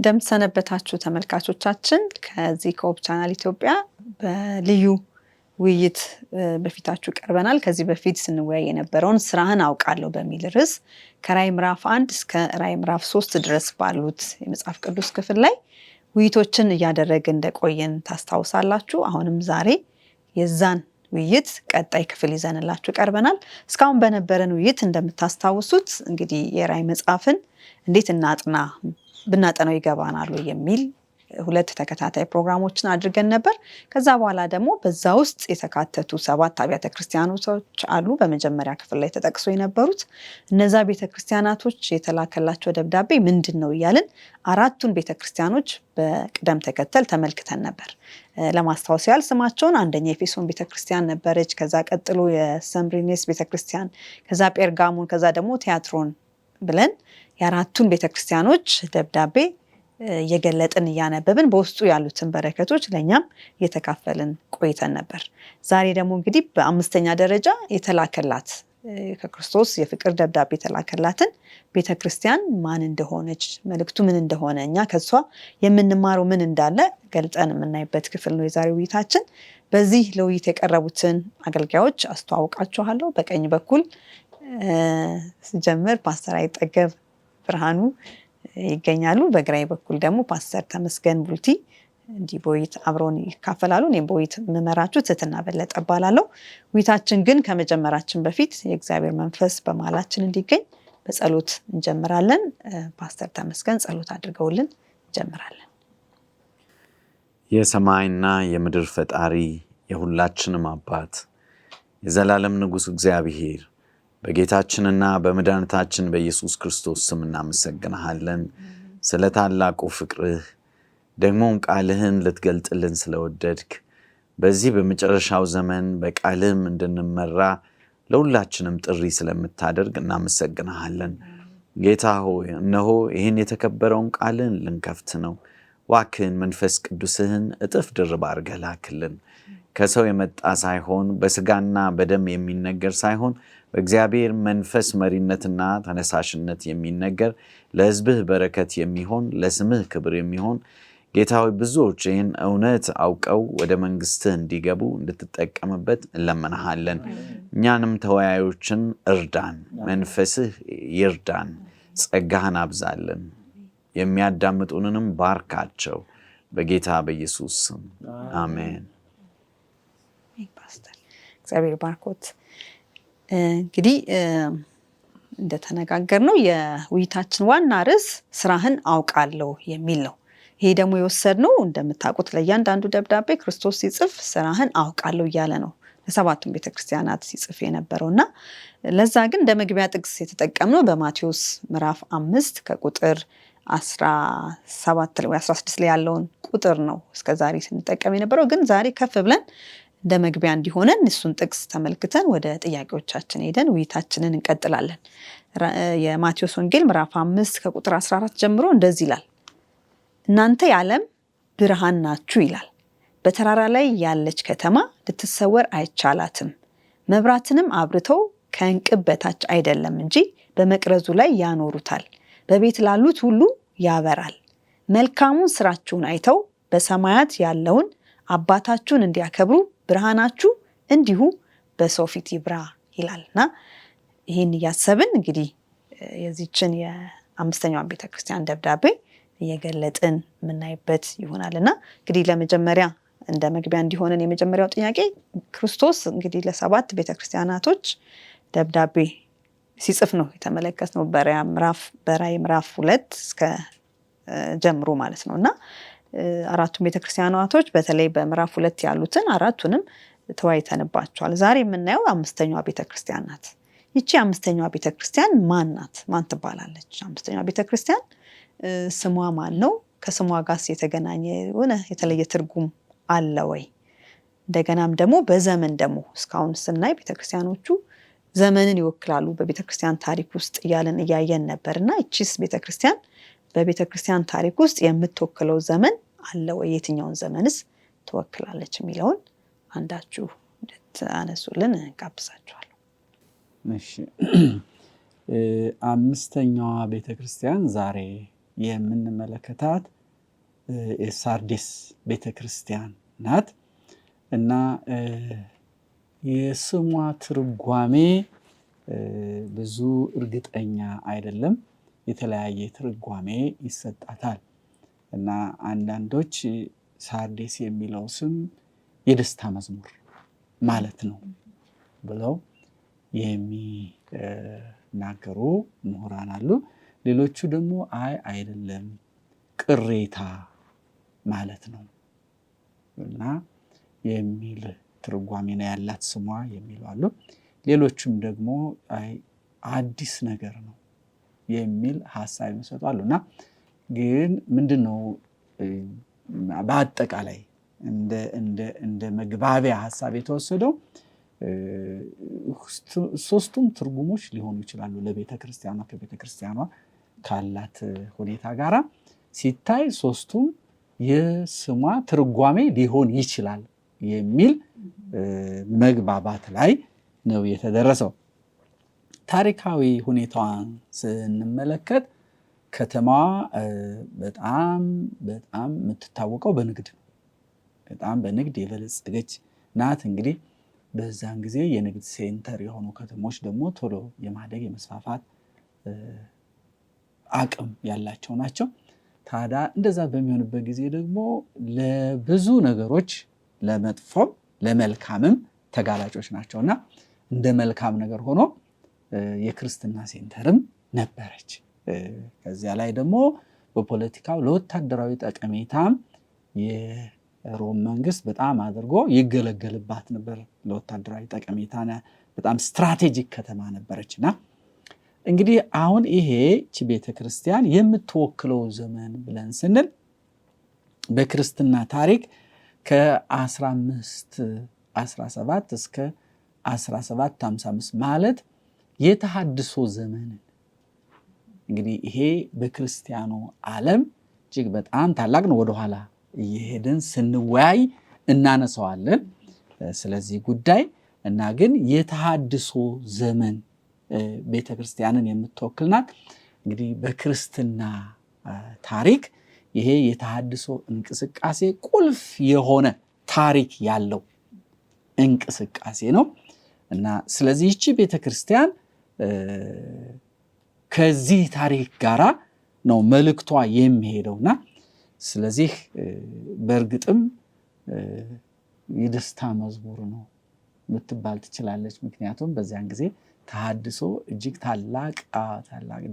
እንደምትሰነበታችሁ ተመልካቾቻችን ከዚህ ኮብ ቻናል ኢትዮጵያ በልዩ ውይይት በፊታችሁ ቀርበናል። ከዚህ በፊት ስንወያይ የነበረውን ስራህን አውቃለሁ በሚል ርዕስ ከራዕይ ምዕራፍ 1 እስከ ራዕይ ምዕራፍ 3 ድረስ ባሉት የመጽሐፍ ቅዱስ ክፍል ላይ ውይይቶችን እያደረግን እንደቆየን ታስታውሳላችሁ። አሁንም ዛሬ የዛን ውይይት ቀጣይ ክፍል ይዘንላችሁ ቀርበናል። እስካሁን በነበረን ውይይት እንደምታስታውሱት እንግዲህ የራዕይ መጽሐፍን እንዴት ብናጠናው ይገባናል የሚል ሁለት ተከታታይ ፕሮግራሞችን አድርገን ነበር። ከዛ በኋላ ደግሞ በዛ ውስጥ የተካተቱ 7 አብያተ ክርስቲያኖች አሉ በመጀመሪያ ክፍል ላይ ተጠቅሶ የነበሩት። እነዛ ቤተክርስቲያናቶች የተላከላቸው ደብዳቤ ምንድነው እያልን አራቱን ቤተክርስቲያኖች በቅደም ተከተል ተመልክተን ነበር። ለማስታወስ ያህል ስማቸውን አንደኛ ኤፌሶን ቤተክርስቲያን ነበረች፣ ከዛ ቀጥሎ የሰምሪኔስ ቤተክርስቲያን፣ ከዛ ጴርጋሞን፣ ከዛ ደግሞ ቲያትሮን ብለን የአራቱን ቤተክርስቲያኖች ደብዳቤ የገለጥን እያነበብን በውስጡ ያሉትን በረከቶች ለኛም የተካፈልን ቆይተን ነበር። ዛሬ ደግሞ እንግዲህ በአምስተኛ ደረጃ የተላከላት ከክርስቶስ የፍቅር ደብዳቤ የተላከላትን ቤተክርስቲያን ማን እንደሆነች፣ መልእክቱ ምን እንደሆነ፣ እኛ ከሷ የምንማረው ምን እንዳለ ገልጠን የምናይበት ክፍል ነው የዛሬው ውይይታችን። በዚህ ለውይይት የቀረቡትን አገልጋዮች አስተዋውቃችኋለሁ። በቀኝ በኩል ሲጀምር ፓስተር አይጠገብ ብርሃኑ ይገኛሉ። በግራይ በኩል ደግሞ ፓስተር ተመስገን ቡልቲ እንዲህ በውይይት አብረውን ይካፈላሉ። እኔም በውይይት መመራችሁ ትትና በለጠ እባላለሁ። ውይይታችን ግን ከመጀመራችን በፊት የእግዚአብሔር መንፈስ በመሃላችን እንዲገኝ በጸሎት እንጀምራለን። ፓስተር ተመስገን ጸሎት አድርገውልን እንጀምራለን። የሰማይና የምድር ፈጣሪ የሁላችንም አባት የዘላለም ንጉሥ እግዚአብሔር በጌታችንና በመድኃኒታችን በኢየሱስ ክርስቶስ ስም እናመሰግንሃለን። ስለ ታላቁ ፍቅርህ ደግሞም ቃልህን ልትገልጥልን ስለወደድክ በዚህ በመጨረሻው ዘመን በቃልህም እንድንመራ ለሁላችንም ጥሪ ስለምታደርግ እናመሰግንሃለን። ጌታ ሆይ እነሆ ይህን የተከበረውን ቃልህን ልንከፍት ነው። ዋክን መንፈስ ቅዱስህን እጥፍ ድርብ አድርገህ ላክልን። ከሰው የመጣ ሳይሆን በስጋና በደም የሚነገር ሳይሆን በእግዚአብሔር መንፈስ መሪነትና ተነሳሽነት የሚነገር ለሕዝብህ በረከት የሚሆን ለስምህ ክብር የሚሆን ጌታ ሆይ ብዙዎች ይህን እውነት አውቀው ወደ መንግስትህ እንዲገቡ እንድትጠቀምበት እንለምንሃለን። እኛንም ተወያዮችን እርዳን፣ መንፈስህ ይርዳን፣ ጸጋህን አብዛልን፣ የሚያዳምጡንንም ባርካቸው በጌታ በኢየሱስ ስም አሜን። ፓስተር እግዚአብሔር ባርኮት። እንግዲህ እንደተነጋገርነው የውይይታችን ዋና ርዕስ ስራህን አውቃለሁ የሚል ነው። ይሄ ደግሞ የወሰድነው እንደምታውቁት ለእያንዳንዱ ደብዳቤ ክርስቶስ ሲጽፍ ስራህን አውቃለሁ እያለ ነው ለሰባቱም ቤተክርስቲያናት ሲጽፍ የነበረውና ለዛ ግን እንደ መግቢያ ጥቅስ የተጠቀምነው በማቴዎስ ምዕራፍ 5 ከቁጥር 17 ወይ 16 ላይ ያለውን ቁጥር ነው እስከዛሬ ስንጠቀም የነበረው። ግን ዛሬ ከፍ ብለን እንደ መግቢያ እንዲሆነን እሱን ጥቅስ ተመልክተን ወደ ጥያቄዎቻችን ሄደን ውይይታችንን እንቀጥላለን። የማቴዎስ ወንጌል ምዕራፍ 5 ከቁጥር 14 ጀምሮ እንደዚህ ይላል። እናንተ የዓለም ብርሃን ናችሁ ይላል። በተራራ ላይ ያለች ከተማ ልትሰወር አይቻላትም። መብራትንም አብርተው ከእንቅብ በታች አይደለም እንጂ በመቅረዙ ላይ ያኖሩታል፣ በቤት ላሉት ሁሉ ያበራል። መልካሙን ስራችሁን አይተው በሰማያት ያለውን አባታችሁን እንዲያከብሩ ብርሃናችሁ እንዲሁ በሰው ፊት ይብራ ይላልና ይህን እያሰብን እንግዲህ የዚችን የአምስተኛዋን ቤተክርስቲያን ደብዳቤ እየገለጥን የምናይበት ይሆናልና እንግዲህ ለመጀመሪያ እንደ መግቢያ እንዲሆነን የመጀመሪያው ጥያቄ ክርስቶስ እንግዲህ ለ7 ቤተክርስቲያናቶች ደብዳቤ ሲጽፍ ነው የተመለከትነው በራዕይ ምዕራፍ 2 እስከ ጀምሮ ማለት ነውና አራቱም ቤተክርስቲያናቶች በተለይ በምዕራፍ 2 ያሉትን አራቱንም ተወያይተንባቸዋል። ዛሬ የምናየው አምስተኛዋ ቤተክርስቲያን ናት። ይቺ አምስተኛዋ ቤተክርስቲያን ማን ናት? ማን ትባላለች? አምስተኛዋ ቤተክርስቲያን ስሟ ማን ነው? ከስሟ ጋርስ የተገናኘ የተለየ ትርጉም አለ ወይ? እንደገናም ደግሞ በዘመን ደግሞ እስካሁን ስናይ ቤተክርስቲያኖቹ ዘመንን ይወክላሉ በቤተክርስቲያን ታሪክ ውስጥ እያየን ነበርና ይቺስ ቤተክርስቲያን በቤተክርስቲያን ታሪክ ውስጥ የምትወክለው ዘመን አለ ወይ? የትኛውን ዘመንስ ትወክላለች የሚለውን አንዳችሁ እንድታነሱልን እንጋብዛችኋለሁ። እሺ አምስተኛዋ ቤተክርስቲያን ዛሬ የምንመለከታት የሳርዴስ ቤተክርስቲያን ናት እና የስሟ ትርጓሜ ብዙ እርግጠኛ አይደለም። የተለያየ ትርጓሜ ይሰጣታል እና አንዳንዶች ሳርዴስ የሚለው ስም የደስታ መዝሙር ማለት ነው ብለው የሚናገሩ ምሁራን አሉ። ሌሎቹ ደግሞ አይደለም ቅሬታ ማለት ነው እና የሚል ትርጓሜ ነው ያላት ስሟ የሚሉ አሉ። ሌሎቹም ደግሞ አዲስ ነገር ነው የሚል ሐሳብ ይሰጣሉ። እና ግን ምንድነው በአጠቃላይ እንደ መግባቢያ ሐሳብ የተወሰደው ሶስቱም ትርጉሞች ሊሆኑ ይችላሉ። ለቤተክርስቲያኗ ከቤተክርስቲያኗ ካላት ሁኔታ ጋራ ሲታይ ሶስቱም የስሟ ትርጓሜ ሊሆን ይችላል የሚል መግባባት ላይ ነው የተደረሰው። ታሪካዊ ሁኔታዋን ስንመለከት ከተማዋ በጣም የምትታወቀው በንግድ ነው። በጣም በንግድ የበለጸገች ናት። እንግዲህ በዛን ጊዜ የንግድ ሴንተር የሆኑ ከተሞች ደግሞ ቶሎ የማደግ የመስፋፋት አቅም ያላቸው ናቸው። ታዲያ እንደዛ በሚሆንበት ጊዜ ደግሞ ለብዙ ነገሮች ለመጥፎም ለመልካምም ተጋላጮች ናቸውና እንደ መልካም ነገር ሆኖ የክርስትና ሴንተርም ነበረች። ከዚያ ላይ ደግሞ በፖለቲካው ለወታደራዊ ጠቀሜታም የሮም መንግስት በጣም አድርጎ ይገለገልባት ነበር። ለወታደራዊ ጠቀሜታ በጣም ስትራቴጂክ ከተማ ነበረችና እንግዲህ አሁን ይሄች ቤተክርስቲያን የምትወክለው ዘመን ብለን ስንል በክርስትና ታሪክ ከ1517 እስከ 1755 ማለት የተሐድሶ ዘመን። እንግዲህ ይሄ በክርስቲያኑ ዓለም እጅግ በጣም ታላቅ ነው። ወደኋላ እየሄድን ስንወያይ እናነሳዋለን ስለዚህ ጉዳይ እና ግን የተሐድሶ ዘመን ቤተክርስቲያንን የምትወክልናት እንግዲህ በክርስትና ታሪክ ይሄ የተሐድሶ እንቅስቃሴ ቁልፍ የሆነ ታሪክ ያለው እንቅስቃሴ ነው እና ስለዚህ ይቺ ቤተክርስቲያን ከዚህ ታሪክ ጋራ ነው መልእክቷ የሚሄደውና ስለዚህ በእርግጥም የደስታ መዝሙር ነው ልትባል ትችላለች። ምክንያቱም በዚያን ጊዜ ተሐድሶ እጅግ ታላቅ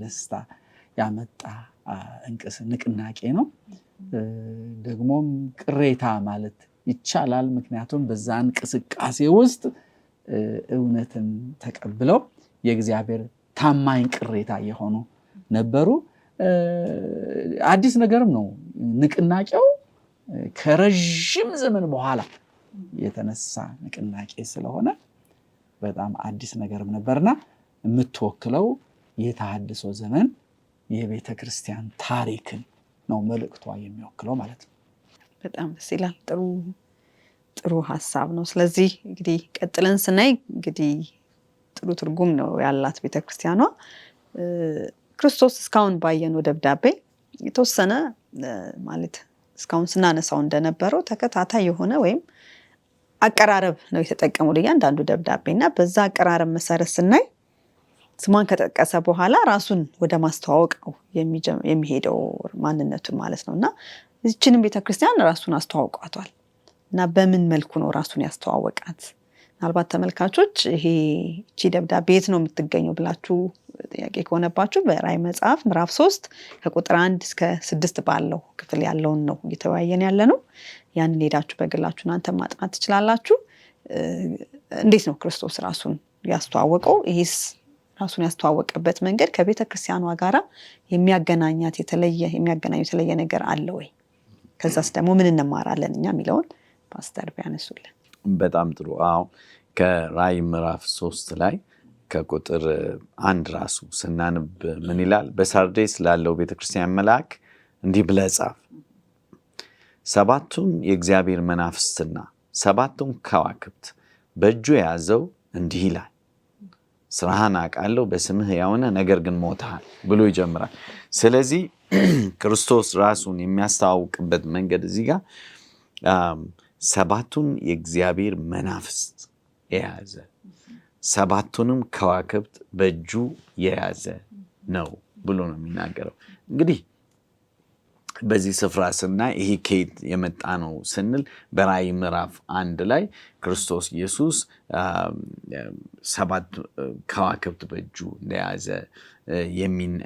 ደስታ ያመጣ ንቅናቄ ነው። ደግሞም ቅሬታ ማለት ይቻላል። ምክንያቱም በዛ እንቅስቃሴ ውስጥ እውነትን ተቀብለው የእግዚአብሔር ታማኝ ቅሬታ የሆኑ ነበሩ። አዲስ ነገርም ነው ንቅናቄው። ከረጅም ዘመን በኋላ የተነሳ ንቅናቄ ስለሆነ በጣም አዲስ ነገርም ነበርና የምትወክለው የተሐድሶ ዘመን የቤተ ክርስቲያን ታሪክን ነው መልእክቷ የሚወክለው ማለት ነው። በጣም ደስ ይላል። ጥሩ ሐሳብ ነው። ስለዚህ እንግዲህ ቀጥለን ስናይ እንግዲህ ጥሩ ትርጉም ነው ያላት ቤተክርስቲያኗ። ክርስቶስ እስካሁን ባየነው ደብዳቤ የተወሰነ ማለት እስካሁን ስናነሳው እንደነበረው ተከታታይ የሆነ ወይም አቀራረብ ነው የተጠቀመው ለእያንዳንዱ ደብዳቤና በዛ አቀራረብ መሰረት ስናይ ስሟን ከጠቀሰ በኋላ ራሱን ወደ ማስተዋወቅ ነው የሚሄደው ማንነቱን ማለት ነውና እዚህችንም ቤተክርስቲያን ራሱን አስተዋውቋታል እና በምን መልኩ ነው ራሱን ያስተዋወቃት? ምናልባት ተመልካቾች ይሄ ደብዳቤ የት ነው የምትገኘው ብላችሁ ጥያቄ ከሆነባችሁ በራዕይ መጽሐፍ ምዕራፍ 3 ከቁጥር 1 እስከ 6 ባለው ክፍል ያለውን ነው እየተወያየን ያለ ነው። ያንን ሄዳችሁ በግላችሁ እናንተ ማጥናት ትችላላችሁ። እንዴት ነው ክርስቶስ ራሱን ያስተዋወቀው? ይሄስ ራሱን ያስተዋወቀበት መንገድ ከቤተ ክርስቲያኗ ጋራ የሚያገናኛት የተለየ ነገር አለ ወይ? ከዛስ ደግሞ ምን እንማራለን እኛ የሚለውን ፓስተር ቢያነሱልን በጣም ጥሩ። አሁን ከራዕይ ምዕራፍ 3 ላይ ከቁጥር 1 ራሱ ስናንብ ምን ይላል? በሳርዴስ ላለው ቤተክርስቲያን መልአክ እንዲህ ብለህ ጻፍ፣ ሰባቱም የእግዚአብሔር መናፍስትና ሰባቱም ከዋክብት በእጁ የያዘው እንዲህ ይላል፣ ስራህን አውቃለሁ፣ በስምህ ሕያው ነህ፣ ነገር ግን ሞተሃል ብሎ ይጀምራል። ስለዚህ ክርስቶስ ራሱን የሚያስተዋውቅበት መንገድ እዚህ ጋር ሰባቱን የእግዚአብሔር መናፍስት የያዘ ሰባቱንም ከዋክብት በእጁ የያዘ ነው ብሎ ነው የሚናገረው። እንግዲህ በዚህ ስፍራ ስናይ ይሄ ከየት የመጣ ነው ስንል በራእይ ምዕራፍ 1 ላይ ክርስቶስ ኢየሱስ ሰባት ከዋክብት በእጁ እንደያዘ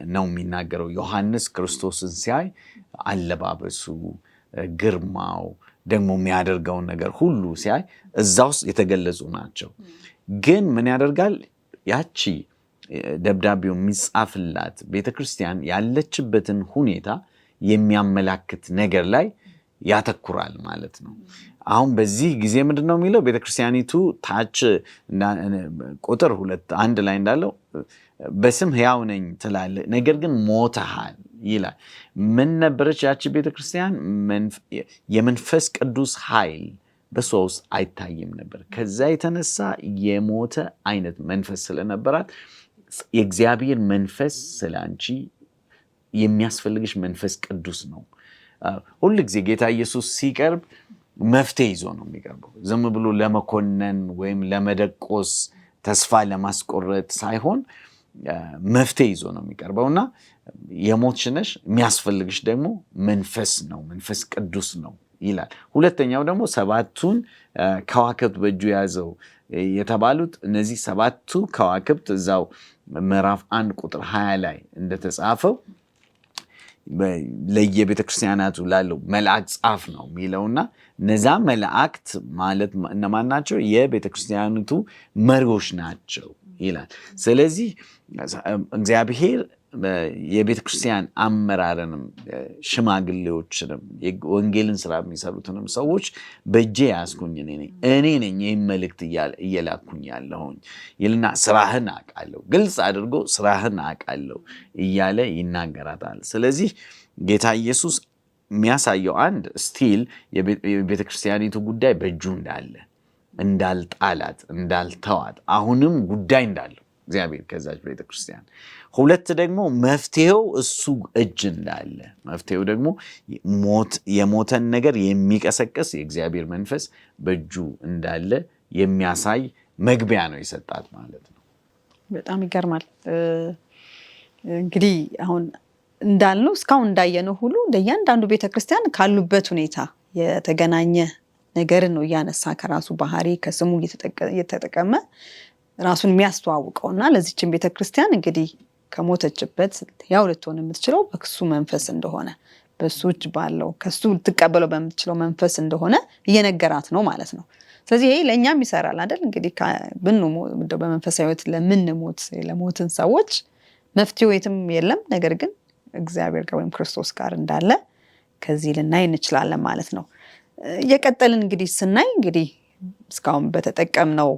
ነው የሚናገረው። ዮሐንስ ክርስቶስን ሲያይ አለባበሱ፣ ግርማው፣ ደግሞ የሚያደርገውን ነገር ሁሉ ሲያይ እዛ ውስጥ የተገለጹ ናቸው። ግን ምን ያደርጋል? ያቺ ደብዳቤው የሚጻፍላት ቤተክርስቲያን ያለችበትን ሁኔታ የሚያመላክት ነገር ላይ ያተኩራል ማለት ነው። አሁን በዚህ ጊዜ ምንድን ነው የሚለው? ቤተክርስቲያኒቱ ታች ቁጥር 2:1 ላይ እንዳለው በስም ሕያው ነኝ ትላለህ፣ ነገር ግን ሞተሃል ይላል። ምን ነበረች ያቺ ቤተክርስቲያን? የመንፈስ ቅዱስ ኃይል በሷ ውስጥ አይታይም ነበር። ከዛ የተነሳ የሞተ አይነት መንፈስ ስለነበራት የእግዚአብሔር መንፈስ ስለ አንቺ የሚያስፈልግሽ መንፈስ ቅዱስ ነው። ሁል ጊዜ ጌታ ኢየሱስ ሲቀርብ መፍትሄ ይዞ ነው የሚቀርበው። ዝም ብሎ ለመኮነን ወይም ለመደቆስ ተስፋ ለማስቆረጥ ሳይሆን መፍትሄ ይዞ ነው የሚቀርበውና የሞትሽ ነሽ፣ የሚያስፈልግሽ ደግሞ መንፈስ ነው፣ መንፈስ ቅዱስ ነው ይላል። ሁለተኛው ደግሞ ሰባቱን ከዋክብት በእጁ ያዘው የተባሉት እነዚህ ሰባቱ ከዋክብት እዛው ምዕራፍ 1 ቁጥር 20 ላይ እንደተጻፈው ለየቤተ ክርስቲያናቱ ላለው መላእክት ጻፍ ነው የሚለውና እነዛ መላእክት ማለት እነማን ናቸው? የቤተ ክርስቲያኒቱ መሪዎች ናቸው ይላል። ስለዚህ እግዚአብሔር የቤተ ክርስቲያን አመራርንም ሽማግሌዎችንም ወንጌልን ስራ የሚሰሩትንም ሰዎች በእጄ ያዝኩኝ እኔ ነኝ ይህን መልእክት እየላኩኝ ያለሁኝ ይልና ስራህን አውቃለሁ፣ ግልጽ አድርጎ ስራህን አውቃለሁ እያለ ይናገራታል። ስለዚህ ጌታ ኢየሱስ የሚያሳየው አንድ ስቲል የቤተ ክርስቲያኒቱ ጉዳይ በእጁ እንዳለ፣ እንዳልጣላት፣ እንዳልተዋት አሁንም ጉዳይ እንዳለው እግዚአብሔር ከዛች ቤተ ክርስቲያን። ሁለት ደግሞ መፍትሄው እሱ እጅ እንዳለ፣ መፍትሄው ደግሞ የሞተን ነገር የሚቀሰቅስ የእግዚአብሔር መንፈስ በእጁ እንዳለ የሚያሳይ መግቢያ ነው የሰጣት ማለት ነው። በጣም ይገርማል። እንግዲህ አሁን እንዳልነው እስካሁን እንዳየነው ሁሉ ለእያንዳንዱ ቤተክርስቲያን ካሉበት ሁኔታ የተገናኘ ነገርን ነው እያነሳ ከራሱ ባህሪ ከስሙ እየተጠቀመ ራሱን የሚያስተዋውቀውና ለዚህችን ቤተክርስቲያን እንግዲህ ከሞተችበት ያው ልትሆን የምትችለው በክሱ መንፈስ እንደሆነ በሱ እጅ ባለው ከሱ ልትቀበለው በምትችለው መንፈስ እንደሆነ እየነገራት ነው ማለት ነው። ስለዚህ ይሄ ለእኛም ይሰራል አይደል? እንግዲህ በመንፈሳዊ ሕይወት ለሞትን ሰዎች መፍትሄው የትም የለም፣ ነገር ግን እግዚአብሔር ጋር ወይም ክርስቶስ ጋር እንዳለ ከዚህ ልናይ እንችላለን ማለት ነው። የቀጠልን እንግዲህ ስናይ እንግዲህ እስካሁን በተጠቀምነው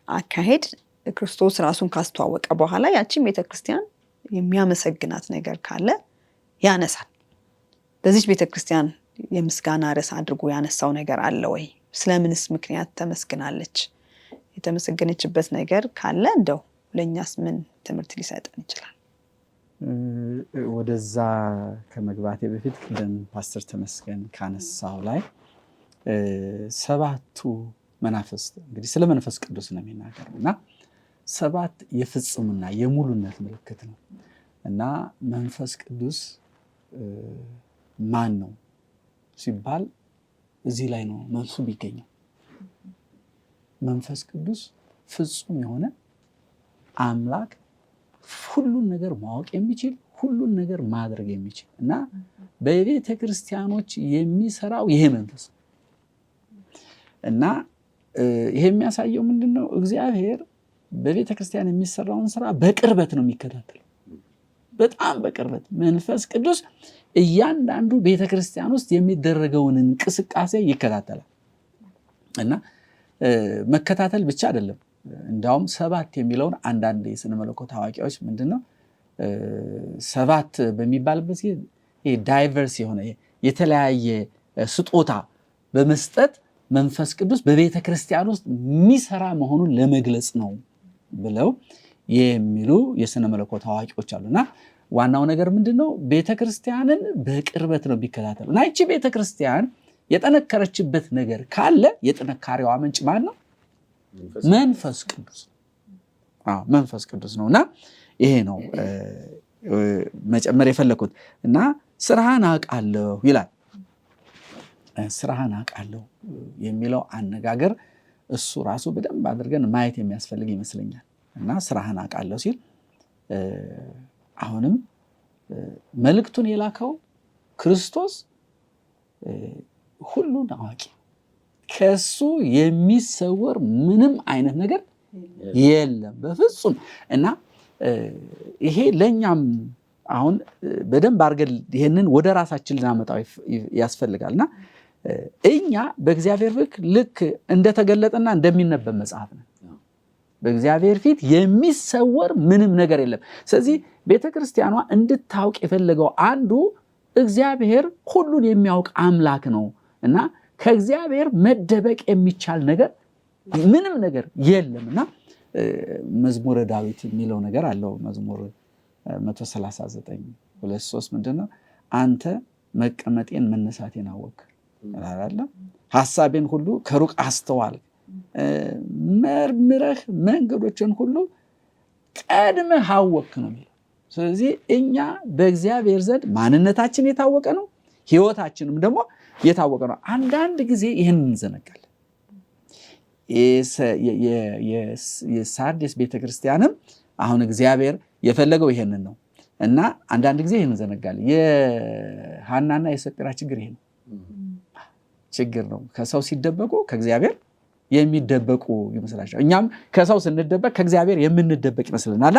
አካሄድ ክርስቶስ ራሱን ካስተዋወቀ በኋላ ያቺን ቤተክርስቲያን የሚያመሰግናት ነገር ካለ ያነሳል። በዚህ ቤተክርስቲያን የምስጋና ርዕስ አድርጎ ያነሳው ነገር አለ ወይ? ስለምንስ ምክንያት ተመስግናለች? የተመሰገነችበት ነገር ካለ እንደው ለእኛስ ምን ትምህርት ሊሰጠን ይችላል? ወደዛ ከመግባቴ በፊት ቅድም ፓስተር ተመስገን ካነሳው ላይ ሰባቱ መናፍስት እንግዲህ ስለ መንፈስ ቅዱስ ነው የሚናገረው እና ሰባት የፍጹምና የሙሉነት ምልክት ነው እና መንፈስ ቅዱስ ማን ነው ሲባል እዚህ ላይ ነው መልሱ ቢገኘው። መንፈስ ቅዱስ ፍጹም የሆነ አምላክ፣ ሁሉን ነገር ማወቅ የሚችል፣ ሁሉን ነገር ማድረግ የሚችል እና በቤተ ክርስቲያኖች የሚሰራው ይሄ መንፈስ እና ይሄ የሚያሳየው ምንድነው? እግዚአብሔር በቤተ ክርስቲያን የሚሰራውን ስራ በቅርበት ነው የሚከታተለው። በጣም በቅርበት መንፈስ ቅዱስ እያንዳንዱ ቤተ ክርስቲያን ውስጥ የሚደረገውን እንቅስቃሴ ይከታተላል እና መከታተል ብቻ አይደለም። እንዳውም ሰባት የሚለውን አንዳንድ የስነ መለኮት አዋቂዎች ምንድነው ሰባት በሚባልበት ጊዜ ዳይቨርስ የሆነ የተለያየ ስጦታ በመስጠት መንፈስ ቅዱስ በቤተ ክርስቲያን ውስጥ የሚሰራ መሆኑን ለመግለጽ ነው ብለው የሚሉ የስነ መለኮት አዋቂዎች አሉና ዋናው ነገር ምንድነው? ቤተክርስቲያንን በቅርበት ነው ቢከታተሉ እና እቺ ቤተክርስቲያን የጠነከረችበት ነገር ካለ የጥንካሬዋ ምንጭ ማን ነው? መንፈስ ቅዱስ። መንፈስ ቅዱስ ነውና ይሄ ነው መጨመር የፈለኩት እና ስራህን አውቃለሁ ይላል። ስራህን አውቃለሁ የሚለው አነጋገር እሱ ራሱ በደንብ አድርገን ማየት የሚያስፈልግ ይመስለኛል። እና ስራህን አውቃለሁ ሲል አሁንም መልእክቱን የላከው ክርስቶስ ሁሉን አዋቂ፣ ከሱ የሚሰወር ምንም አይነት ነገር የለም በፍጹም። እና ይሄ ለኛም አሁን በደንብ አድርገን ይሄንን ወደ ራሳችን ልናመጣው ያስፈልጋልና እኛ በእግዚአብሔር ልክ እንደተገለጠና እንደሚነበብ መጽሐፍ ነው። በእግዚአብሔር ፊት የሚሰወር ምንም ነገር የለም። ስለዚህ ቤተክርስቲያኗ እንድታውቅ የፈለገው አንዱ እግዚአብሔር ሁሉን የሚያውቅ አምላክ ነው እና ከእግዚአብሔር መደበቅ የሚቻል ነገር ምንም ነገር የለምና መዝሙረ ዳዊት የሚለው ነገር አለው። መዝሙር 139:2-3 ምንድነው? አንተ መቀመጤን መነሳቴን አወቅ አይደል? ሐሳቤን ሁሉ ከሩቅ አስተዋል፣ መርምረህ መንገዶችን ሁሉ ቀድመህ አወቅ ነው የሚለው። ስለዚህ እኛ በእግዚአብሔር ዘንድ ማንነታችን የታወቀ ነው፣ ህይወታችንም ደግሞ የታወቀ ነው። አንዳንድ ጊዜ ይህን እንዘነጋለን። የሳርዴስ ቤተክርስቲያንም አሁን እግዚአብሔር የፈለገው ይሄንን ነው እና አንዳንድ ጊዜ ይህን እንዘነጋለን። የሐናና የሰጲራ ችግር ይሄ ነው፣ ችግር ነው። ከሰው ሲደበቁ ከእግዚአብሔር የሚደበቁ ይመስላቸዋል። እኛም ከሰው ስንደበቅ ከእግዚአብሔር የምንደበቅ ይመስልናል።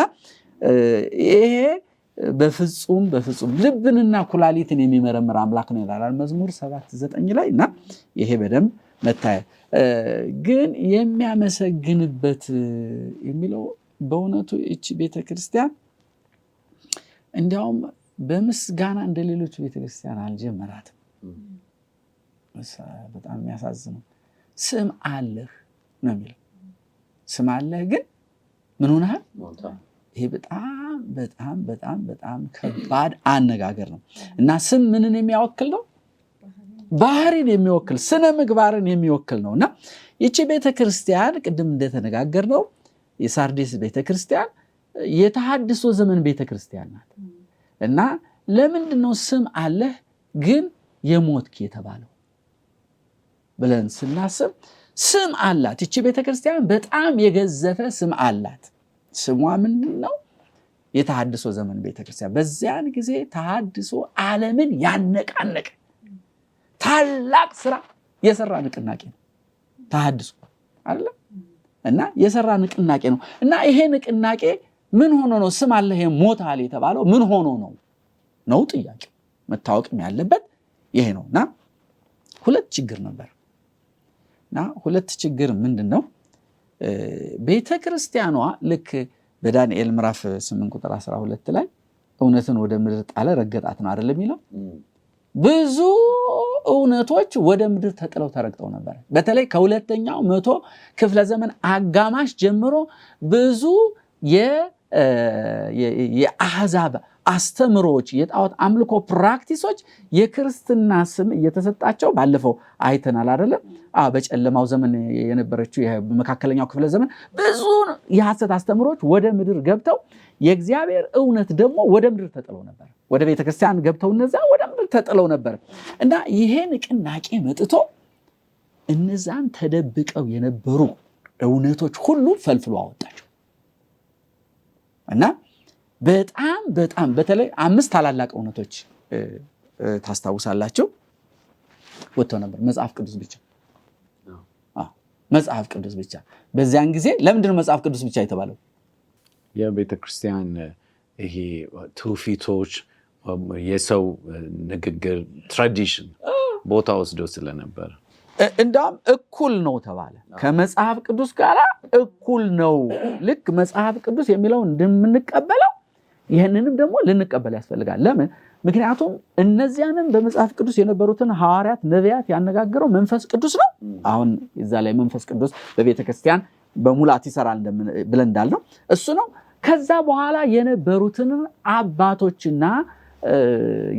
ይሄ በፍጹም ልብንና ኩላሊትን የሚመረምር አምላክ ነው ይላል መዝሙር 7:9 ላይ እና ይሄ በደንብ መታየት ግን የሚያመሰግንበት የሚለው በእውነቱ እቺ ቤተክርስቲያን እንዲያውም በምስጋና እንደሌሎች ቤተክርስቲያን አልጀመራትም። በጣም የሚያሳዝነው ስም አለህ ነው የሚለው። ስም አለህ ግን ምን ሆነሃል? ይሄ በጣም ከባድ አነጋገር ነው እና ስም ምንን የሚያወክል ነው? ባህሪን የሚወክል ስነ ምግባርን የሚወክል ነውና ይቺ ቤተክርስቲያን ቅድም እንደተነጋገርነው የሳርዴስ ቤተክርስቲያን የተሐድሶ ዘመን ቤተክርስቲያን ናት እና ለምንድነው ስም አለህ ግን የሞትክ የተባለው ብለን ስናስብ ስም አላት። ይቺ ቤተክርስቲያን በጣም የገዘፈ ስም አላት። ስሟ ምንድነው? የተሐድሶ ዘመን ቤተክርስቲያን። በዚያን ጊዜ ተሐድሶ ዓለምን ያነቃነቀ ታላቅ ስራ የሰራ ንቅናቄ ነው ተሐድሶ አይደል? እና የሰራ ንቅናቄ ነው እና ይሄ ንቅናቄ ምን ሆኖ ነው ስም አለህ ሞታል የተባለው? ምን ሆኖ ነው ጥያቄው። መታወቅም ያለበት ይሄ ነውና ሁለት ችግር ነበር። እና ሁለት ችግር ምንድነው? ቤተክርስቲያኗ ልክ በዳንኤል ምዕራፍ 8:12 ላይ እውነትን ወደ ምድር ጣለ ረገጣት ነው አይደል የሚለው? ብዙ እውነቶች ወደ ምድር ተጥለው ተረግጠው ነበር። በተለይ ከሁለተኛው 100 ክፍለ ዘመን አጋማሽ ጀምሮ ብዙ የአሕዛብ አስተምሮች፣ የጣዖት አምልኮ ፕራክቲሶች የክርስትና ስም እየተሰጣቸው ባለፈው አይተናል አይደለም? በጨለማው ዘመን የነበረችው የመካከለኛው ክፍለ ዘመን ብዙ የሐሰት አስተምሮች ወደ ምድር ገብተው የእግዚአብሔር እውነት ደግሞ ወደ ምድር ተጥለው ነበር። ወደ ቤተክርስቲያን ገብተው እነዛ ወደ ምድር ተጥለው ነበር እና ይሄ ንቅናቄ መጥቶ እነዛን ተደብቀው የነበሩ እውነቶች ሁሉ ፈልፍሎ አወጣቸው እና በጣም በተለይ 5 ታላላቅ እውነቶች ታስታውሳላችሁ ወጥቶ ነበር። መጽሐፍ ቅዱስ ብቻ መጽሐፍ ቅዱስ ብቻ። በዚያን ጊዜ ለምንድነው መጽሐፍ ቅዱስ ብቻ የተባለው? የቤተክርስቲያን ይሄ ትውፊቶች፣ የሰው ንግግር፣ ትራዲሽን ቦታ ወስዶ ስለነበር እንዳውም እኩል ነው ተባለ። ከመጽሐፍ ቅዱስ ጋር እኩል ነው። ልክ መጽሐፍ ቅዱስ የሚለው እንደምንቀበለው ይህንንም ደግሞ ልንቀበል ያስፈልጋል። ለምን? ምክንያቱም እነዚያንም በመጽሐፍ ቅዱስ የነበሩትን ሐዋርያት፣ ነቢያት ያነጋገረው መንፈስ ቅዱስ ነው። አሁን እዛ ላይ መንፈስ ቅዱስ በቤተክርስቲያን በሙላት ይሰራል ብለን እንዳልነው እሱ ነው። ከዛ በኋላ የነበሩትን አባቶችና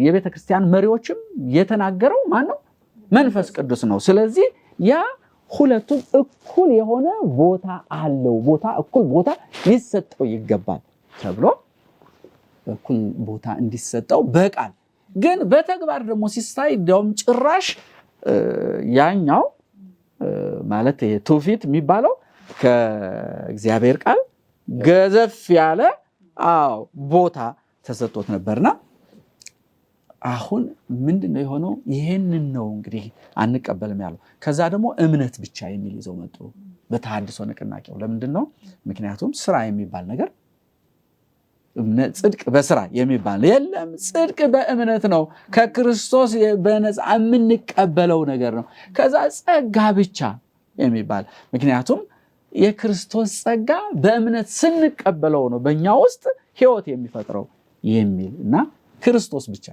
የቤተ ክርስቲያን መሪዎችም የተናገረው ማን ነው? መንፈስ ቅዱስ ነው። ስለዚህ ያ ሁለቱም እኩል የሆነ ቦታ አለው፣ እኩል ቦታ ሊሰጠው ይገባል ተብሎ እኩል ቦታ እንዲሰጠው በቃል ግን በተግባር ደግሞ ሲታይ እንደውም ጭራሽ ያኛው ማለት ትውፊት የሚባለው ከእግዚአብሔር ቃል ገዘፍ ያለ ቦታ ተሰጥቶት ነበርና አሁን ምንድነው የሆነው? ይሄንን ነው እንግዲህ አንቀበልም ያለው። ከዛ ደግሞ እምነት ብቻ የሚል ይዘው መጡ በተሐድሶ ንቅናቄው። ለምንድን ነው? ምክንያቱም ስራ የሚባል ነገር ጽድቅ በስራ የሚባል የለም። ጽድቅ በእምነት ነው፣ ከክርስቶስ በነፃ የምንቀበለው ነገር ነው። ከዛ ጸጋ ብቻ የሚባል ምክንያቱም የክርስቶስ ጸጋ በእምነት ስንቀበለው ነው በእኛ ውስጥ ህይወት የሚፈጥረው የሚል እና ክርስቶስ ብቻ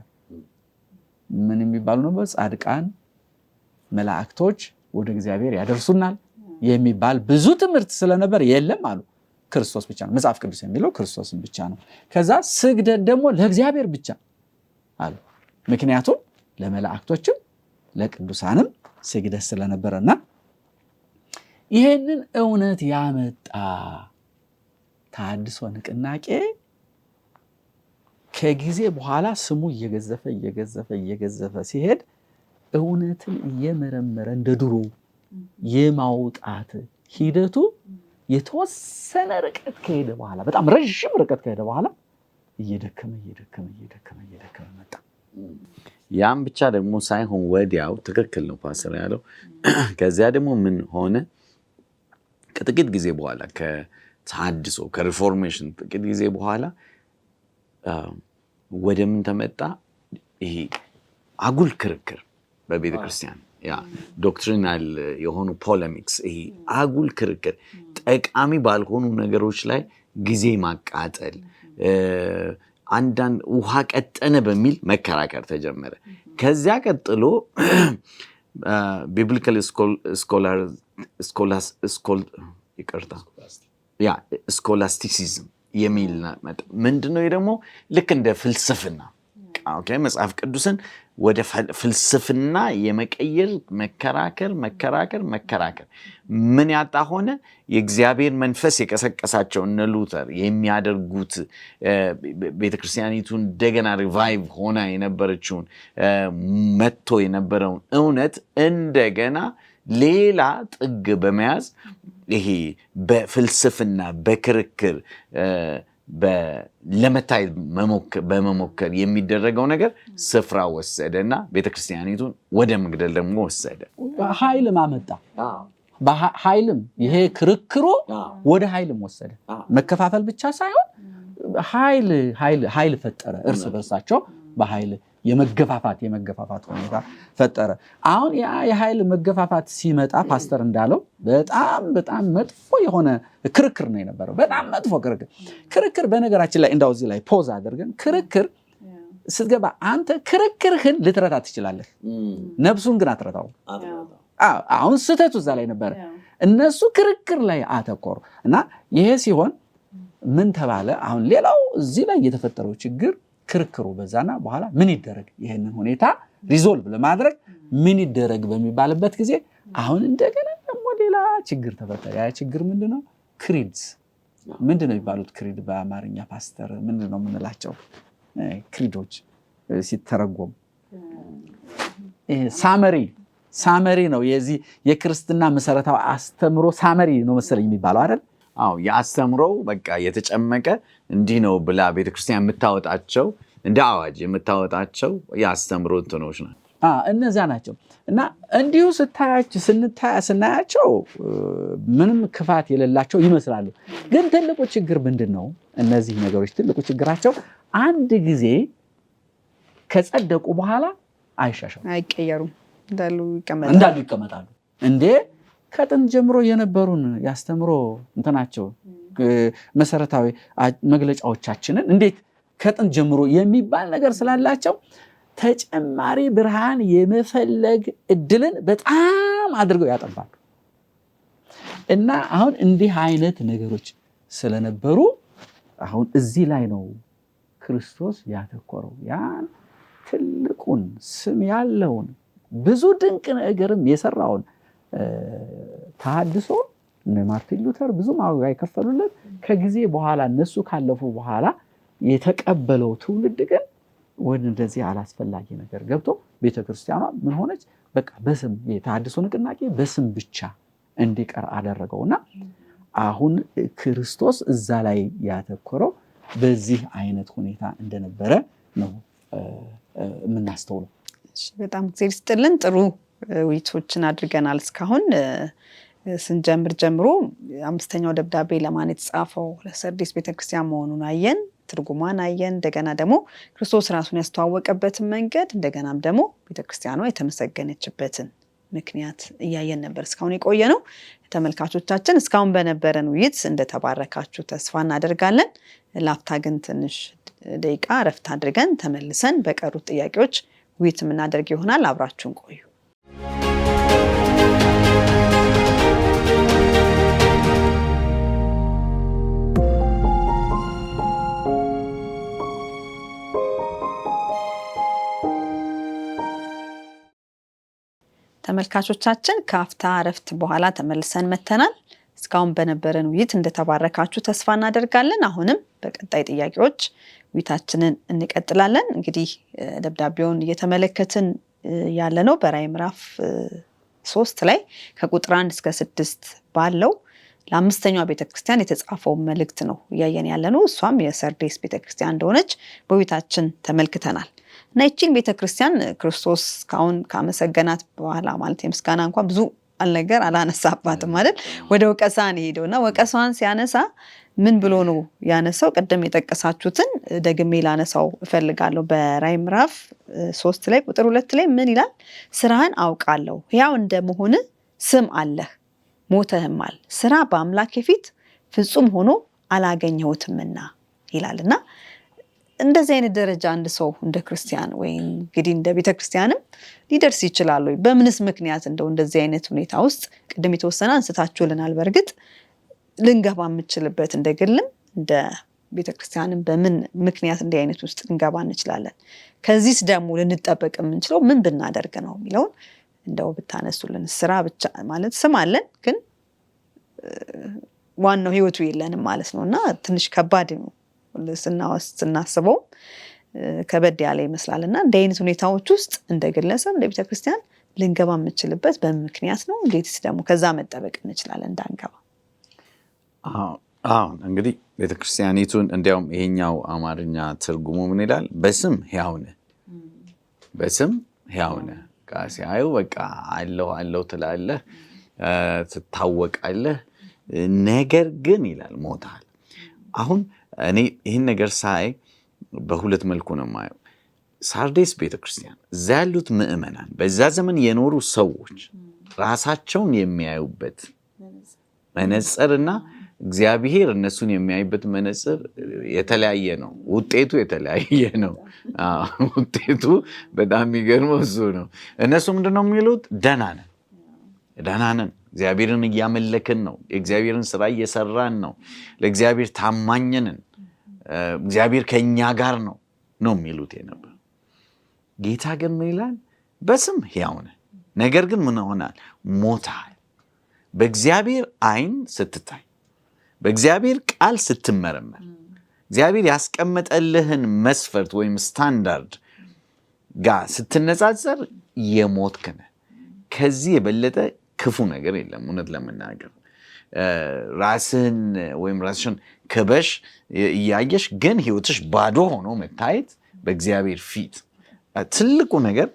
ምን የሚባሉ ነው? ጻድቃን መላእክቶች ወደ እግዚአብሔር ያደርሱናል የሚባል ብዙ ትምህርት ስለነበር የለም አሉ። ክርስቶስ ብቻ ነው መጽሐፍ ቅዱስ የሚለው ክርስቶስን ብቻ ነው። ከዛ ስግደት ደግሞ ለእግዚአብሔር ብቻ አሉ። ምክንያቱም ለመላእክቶችም ለቅዱሳንም ስግደት ስለነበረና ይሄንን እውነት ያመጣ ተሐድሶ ንቅናቄ ከጊዜ በኋላ ስሙ እየገዘፈ ሲሄድ እውነትን እየመረመረ እንደ ድሮ የማውጣት ሂደቱ የተወሰነ ርቀት ከሄደ በኋላ በጣም ረጅም ርቀት ከሄደ በኋላ እየደከመ መጣ። ያም ብቻ ደግሞ ሳይሆን ወዲያው ትክክል ነው ፓስተር ያለው። ከዚያ ደግሞ ምን ሆነ? ከጥቂት ጊዜ በኋላ ከተሐድሶ ከሪፎርሜሽን ጥቂት ጊዜ በኋላ ወደ ምን ተመጣ? ይሄ አጉል ክርክር በቤተ ክርስቲያን ያ ዶክትሪናል የሆኑ ፖለሚክስ፣ ይሄ አጉል ክርክር፣ ጠቃሚ ባልሆኑ ነገሮች ላይ ጊዜ ማቃጠል፣ አንዳንድ ውሃ ቀጠነ በሚል መከራከር ተጀመረ። ከዚያ ቀጥሎ ቢብሊካል ስኮላስቲሲዝም የሚል ምንድነው? ደግሞ ልክ እንደ ፍልስፍና መጽሐፍ ቅዱስን ወደ ፍልስፍና የመቀየር መከራከር ምን ያጣ ሆነ? የእግዚአብሔር መንፈስ የቀሰቀሳቸው እነ ሉተር የሚያደርጉት ቤተክርስቲያኒቱ እንደገና ሪቫይቭ ሆና የነበረችውን መጥቶ የነበረውን እውነት እንደገና ሌላ ጥግ በመያዝ ይሄ በፍልስፍና በክርክር ለመታየት በመሞከር የሚደረገው ነገር ስፍራ ወሰደና ቤተክርስቲያኒቱን ወደ መግደል ደግሞ ወሰደ። ኃይልም አመጣ። ይሄ ክርክሩ ወደ ኃይልም ወሰደ። መከፋፈል ብቻ ሳይሆን ኃይል ፈጠረ። እርስ በርሳቸው በኃይል የመገፋፋት ሁኔታ ፈጠረ። አሁን የኃይል መገፋፋት ሲመጣ ፓስተር እንዳለው በጣም መጥፎ የሆነ ክርክር ነው የነበረው። በጣም መጥፎ ክርክር በነገራችን ላይ እንዳው እዚህ ላይ ፖዝ አድርገን ክርክር ስትገባ አንተ ክርክርህን ልትረታ ትችላለህ፣ ነፍሱን ግን አትረታው። አሁን ስህተቱ እዛ ላይ ነበረ። እነሱ ክርክር ላይ አተኮሩ እና ይሄ ሲሆን ምን ተባለ? አሁን ሌላው እዚህ ላይ የተፈጠረው ችግር ክርክሩ በዛና በኋላ ምን ይደረግ፣ ይሄንን ሁኔታ ሪዞልቭ ለማድረግ ምን ይደረግ በሚባልበት ጊዜ አሁን እንደገና ደግሞ ሌላ ችግር ተፈጠረ። ያ ችግር ምንድነው? ክሪድስ ምንድነው የሚባሉት? ክሪድ በአማርኛ ፓስተር ምንድነው የምንላቸው? ክሪዶች ሲተረጎም ሳመሪ ነው። የዚህ የክርስትና መሰረታዊ አስተምሮ ሳመሪ ነው መሰለኝ የሚባለው አይደል? የአስተምሮው በቃ የተጨመቀ እንዲህ ነው ብላ ቤተክርስቲያን የምታወጣቸው እንደ አዋጅ የምታወጣቸው የአስተምሮ እንትኖች ናቸው። እነዚያ ናቸው እና እንዲሁ ስናያቸው ምንም ክፋት የሌላቸው ይመስላሉ። ግን ትልቁ ችግር ምንድን ነው? እነዚህ ነገሮች ትልቁ ችግራቸው አንድ ጊዜ ከጸደቁ በኋላ አይሻሻሉ፣ አይቀየሩም፣ እንዳሉ ይቀመጣሉ። እንዴ ከጥንት ጀምሮ የነበሩን ያስተምሮ እንትናቸው መሰረታዊ መግለጫዎቻችንን እንዴት ከጥንት ጀምሮ የሚባል ነገር ስላላቸው ተጨማሪ ብርሃን የመፈለግ እድልን በጣም አድርገው ያጠባሉ። እና አሁን እንዲህ አይነት ነገሮች ስለነበሩ አሁን እዚህ ላይ ነው ክርስቶስ ያተኮረው። ያን ትልቁን ስም ያለውን ብዙ ድንቅ ነገርም የሰራውን ተሐድሶ እነ ማርቲን ሉተር ብዙ ዋጋ የከፈሉለት ከጊዜ በኋላ እነሱ ካለፉ በኋላ የተቀበለው ትውልድ ግን ወደ እንደዚህ አላስፈላጊ ነገር ገብቶ ቤተክርስቲያኗ ምን ሆነች? በቃ በስም የተሐድሶ ንቅናቄ በስም ብቻ እንዲቀር አደረገውና አሁን ክርስቶስ እዛ ላይ ያተኮረው በዚህ አይነት ሁኔታ እንደነበረ ነው የምናስተውለው። በጣም እግዚአብሔር ይስጥልን። ጥሩ ውይይቶችን አድርገናል እስካሁን። ስንጀምር ጀምሮ 5ኛው ደብዳቤ ለማን የተጻፈው ለሰርዴስ ቤተክርስቲያን መሆኑን አየን፣ ትርጉሟን አየን። እንደገና ደግሞ ክርስቶስ ራሱን ያስተዋወቀበትን መንገድ፣ እንደገናም ደግሞ ቤተክርስቲያኗ የተመሰገነችበትን ምክንያት እያየን ነበር እስካሁን የቆየ ነው። ተመልካቾቻችን እስካሁን በነበረን ውይይት እንደተባረካችሁ ተስፋ እናደርጋለን። ላፍታ ግን ትንሽ ደቂቃ እረፍት አድርገን ተመልሰን በቀሩት ጥያቄዎች ውይይት የምናደርግ ይሆናል። አብራችሁን ቆዩ። ተመልካቾቻችን ከአፍታ እረፍት በኋላ ተመልሰን መተናል። እስካሁን በነበረን ውይይት እንደተባረካችሁ ተስፋ እናደርጋለን። አሁንም በቀጣይ ጥያቄዎች ውይይታችንን እንቀጥላለን። እንግዲህ ደብዳቤውን እየተመለከትን ያለ ነው በራዕይ ምዕራፍ 3 ላይ ከቁጥር 1 እስከ 6 ባለው ለ5ኛው ቤተክርስቲያን የተጻፈው መልእክት ነው እያየን ያለ ነው። እሷም የሰርዴስ ቤተክርስቲያን እንደሆነች በውይይታችን ተመልክተናል። እና ይህችን ቤተክርስቲያን ክርስቶስ እስካሁን ካመሰገናት በኋላ ማለት የምስጋና እንኳን ብዙ አልነገር አላነሳባትም ማለት ወደ ወቀሳን ሄደውና ወቀሳዋን ሲያነሳ ምን ብሎ ነው ያነሳው? ቀደም የጠቀሳችሁትን ደግሜ ላነሳው እፈልጋለሁ። በራዕይ ምዕራፍ 3 ላይ ቁጥር 2 ላይ ምን ይላል? ስራህን አውቃለሁ፣ ሕያው እንደመሆን ስም አለህ፣ ሞተህማል፣ ስራ በአምላክ ፊት ፍጹም ሆኖ አላገኘሁትምና ይላልና እንደዚህ አይነት ደረጃ አንድ ሰው እንደ ክርስቲያን ወይ እንግዲህ እንደ ቤተክርስቲያንም ሊደርስ ይችላል ወይ? በምንስ ምክንያት እንደዚህ አይነት ሁኔታ ውስጥ ቅድም የተወሰነ አንስታችሁልናል። በእርግጥ ልንገባ የምንችልበት እንደ ግልም እንደ ቤተክርስቲያንም በምን ምክንያት እንዲህ አይነት ውስጥ ልንገባ እንችላለን? ከዚህስ ደግሞ ልንጠበቅ የምንችለው ምን ብናደርግ ነው የሚለውን እንደው ብታነሱልን። ስራ ብቻ ማለት ስም አለን ግን ዋናው ህይወቱ የለንም ማለት ነውና ትንሽ ከባድ ነው ስናስበው ከበድ ያለ ይመስላልና እንዲህ አይነት ሁኔታዎች ውስጥ እንደ ግለሰብ እንደ ቤተክርስቲያን ልንገባ የምንችልበት በምክንያት ነው። እንዴትስ ደግሞ ከዛ መጠበቅ እንችላለን እንዳንገባ? እንግዲህ ቤተክርስቲያኒቱን እንዲያውም ይሄኛው አማርኛ ትርጉሙ ምን ይላል? በስም ሕያው ነህ፣ በስም ሕያው ነህ። ሲያዩ በቃ አለው ትላለህ፣ ትታወቃለህ፣ ነገር ግን ይላል ሞታል። አሁን እኔ ይህን ነገር ሳይ በሁለት መልኩ ነው የማየው። ሳርዴስ ቤተክርስቲያን እዛ ያሉት ምዕመናን በዛ ዘመን የኖሩ ሰዎች ራሳቸውን የሚያዩበት መነጽርና እግዚአብሔር እነሱን የሚያይበት መነጽር የተለያየ ነው። ውጤቱ የተለያየ ነው። ውጤቱ በጣም የሚገርመው እሱ ነው። እነሱ ምንድነው የሚሉት? ደህና ነን፣ እግዚአብሔርን እያመለክን ነው፣ የእግዚአብሔርን ስራ እየሰራን ነው፣ ለእግዚአብሔር ታማኝ ነን፣ እግዚአብሔር ከኛ ጋር ነው የሚሉት የነበር። ጌታ ግን ምን ይላል? በስም ሕያው ነህ፣ ነገር ግን ምን ሆናል? ሞታል። በእግዚአብሔር ዓይን ስትታይ፣ በእግዚአብሔር ቃል ስትመረመር፣ እግዚአብሔር ያስቀመጠልህን መስፈርት ወይም ስታንዳርድ ጋር ስትነጻጸር የሞትክ ነህ። ከዚህ የበለጠ ክፉ ነገር የለም። እውነት ለመናገር ራስህን ወይም ራስሽን ክበሽ እያየሽ ግን ህይወትሽ ባዶ ሆኖ መታየት በእግዚአብሔር ፊት ትልቁ ነገር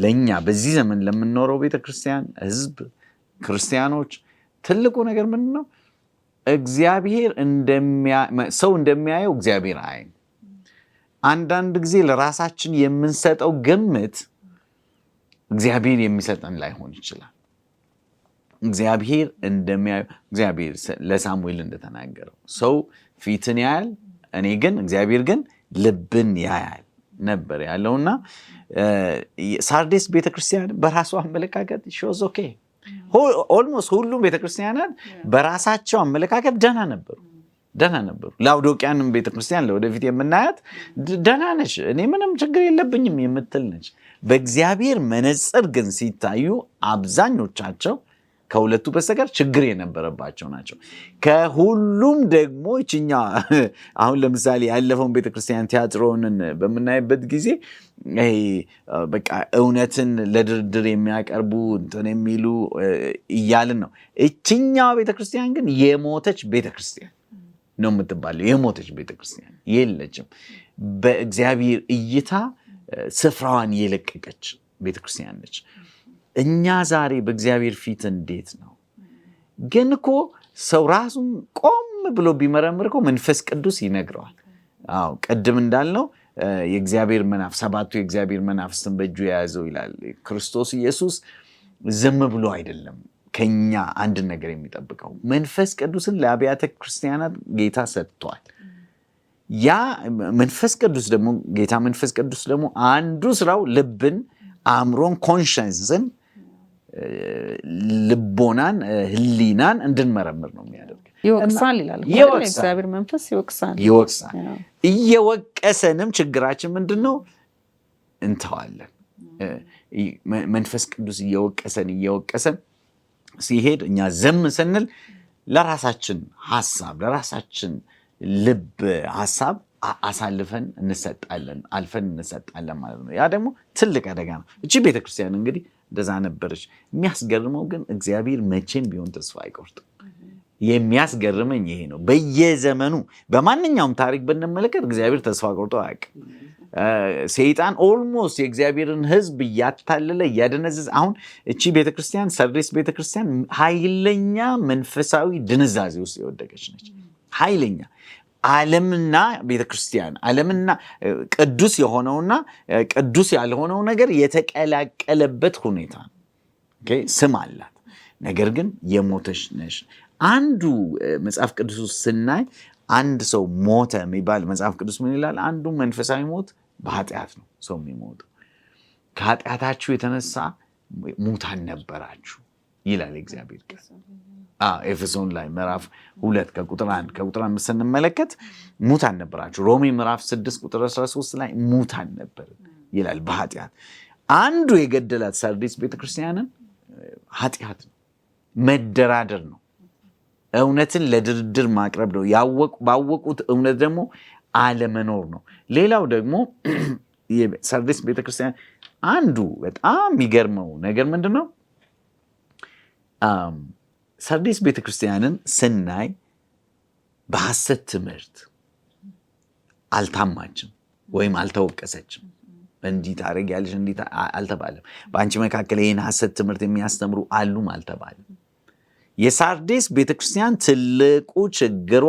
ለኛ በዚህ ዘመን ለምንኖረው ቤተክርስቲያን ህዝብ ክርስቲያኖች ትልቁ ነገር ምንድነው? እግዚአብሔር ሰው እንደሚያየው እግዚአብሔር አይ። አንዳንድ ጊዜ ለራሳችን የምንሰጠው ግምት እግዚአብሔር የሚሰጠን ላይሆን ይችላል። እግዚአብሔር እንደሚያየው እግዚአብሔር ለሳሙኤል እንደተናገረው ሰው ፊትን ያያል፣ እግዚአብሔር ግን ልብን ያያል ነበር ያለውና ሳርዴስ ቤተክርስቲያን በራሷ አመለካከት ሾዝ ኦኬ። ኦልሞስት ሁሉም ቤተክርስቲያናት በራሳቸው አመለካከት ደህና ነበሩ። ደህና ነበሩ። ላውዶቅያንም ቤተክርስቲያን ለወደፊት የምናያት ደህና ነች፣ እኔ ምንም ችግር የለብኝም የምትል ነች። በእግዚአብሔር መነጽር ግን ሲታዩ አብዛኞቻቸው ከሁለቱ በስተቀር ችግር የነበረባቸው ናቸው። ከሁሉም ደግሞ ይችኛ አሁን ለምሳሌ ያለፈውን ቤተክርስቲያን ቲያትሮንን በምናይበት ጊዜ በቃ እውነትን ለድርድር የሚያቀርቡ እንትን የሚሉ እያልን ነው። እችኛዋ ቤተክርስቲያን ግን የሞተች ቤተክርስቲያን ነው የምትባለው። የሞተች ቤተክርስቲያን የለችም። በእግዚአብሔር እይታ ስፍራዋን የለቀቀች ቤተክርስቲያን ነች። እኛ ዛሬ በእግዚአብሔር ፊት እንዴት ነው? ግን እኮ ሰው ራሱን ቆም ብሎ ቢመረምር እኮ መንፈስ ቅዱስ ይነግረዋል። አዎ ቅድም እንዳልነው የእግዚአብሔር መናፍስት 7ቱ የእግዚአብሔር መናፍስትን በእጁ የያዘው ይላል። ክርስቶስ ኢየሱስ ዝም ብሎ አይደለም ከኛ አንድ ነገር የሚጠብቀው። መንፈስ ቅዱስን ለአብያተ ክርስቲያናት ጌታ ሰጥቷል። ያ መንፈስ ቅዱስ ደግሞ ጌታ መንፈስ ቅዱስ ደግሞ አንዱ ስራው ልብን፣ አእምሮን፣ ኮንሸንስን፣ ልቦናን፣ ህሊናን እንድንመረምር ነው የሚያደርግ። ይወቅሳል ይላል የእግዚአብሔር መንፈስ ይወቅሳል። እየወቀሰንም ችግራችን ምንድን ነው? እንተዋለን። መንፈስ ቅዱስ እየወቀሰን ሲሄድ እኛ ዝም ስንል ለራሳችን ሐሳብ ለራሳችን ልብ ሐሳብ አሳልፈን አልፈን እንሰጣለን ማለት ነው። ያ ደግሞ ትልቅ አደጋ ነው። እቺ ቤተክርስቲያን እንግዲህ እንደዛ ነበረች። የሚያስገርመው ግን እግዚአብሔር መቼም ቢሆን ተስፋ አይቆርጥም። የሚያስገርመኝ ይሄ ነው። በየዘመኑ በማንኛውም ታሪክ ብንመለከት እግዚአብሔር ተስፋ ቆርጦ አያውቅም። ሰይጣን ኦልሞስት የእግዚአብሔርን ሕዝብ እያታለለ እያደነዘዘ፣ አሁን እቺ ቤተክርስቲያን ሰርዴስ ቤተክርስቲያን ኃይለኛ መንፈሳዊ ድንዛዜ ውስጥ የወደቀች ነች። ኃይለኛ ዓለምና ቤተክርስቲያን ዓለምና ቅዱስ የሆነውና ቅዱስ ያልሆነው ነገር የተቀላቀለበት ሁኔታ ነው። ስም አላት፣ ነገር ግን የሞተች ነች። አንዱ መጽሐፍ ቅዱስ ስናይ አንድ ሰው ሞተ የሚባል መጽሐፍ ቅዱስ ምን ይላል? አንዱ መንፈሳዊ ሞት በኃጢአት ነው ሰው የሚሞተው። ከኃጢአታችሁ የተነሳ ሙታን ነበራችሁ ይላል እግዚአብሔር ቃል። ኤፌሶን ላይ ምዕራፍ 2 ከቁጥር 1 ስንመለከት ሙታን ነበራችሁ። ሮሜ ምዕራፍ 6 ቁጥር 13 ላይ ሙታን ነበር ይላል በኃጢአት። አንዱ የገደላት ሰርዴስ ቤተክርስቲያንን ኃጢአት ነው፣ መደራደር ነው፣ እውነትን ለድርድር ማቅረብ ነው፣ ባወቁት እውነት ደግሞ አለመኖር ነው። ሌላው ደግሞ የሰርዴስ ቤተክርስቲያን አንዱ በጣም የሚገርመው ነገር ምንድን ነው? ሰርዴስ ቤተክርስቲያንን ስናይ በሐሰት ትምህርት አልታማችም ወይም አልተወቀሰችም። እንዲህ ታደርጊያለሽ እንዲህ አልተባለም። በአንቺ መካከል ይህን ሐሰት ትምህርት የሚያስተምሩ አሉም አልተባለም። የሳርዴስ ቤተክርስቲያን ትልቁ ችግሯ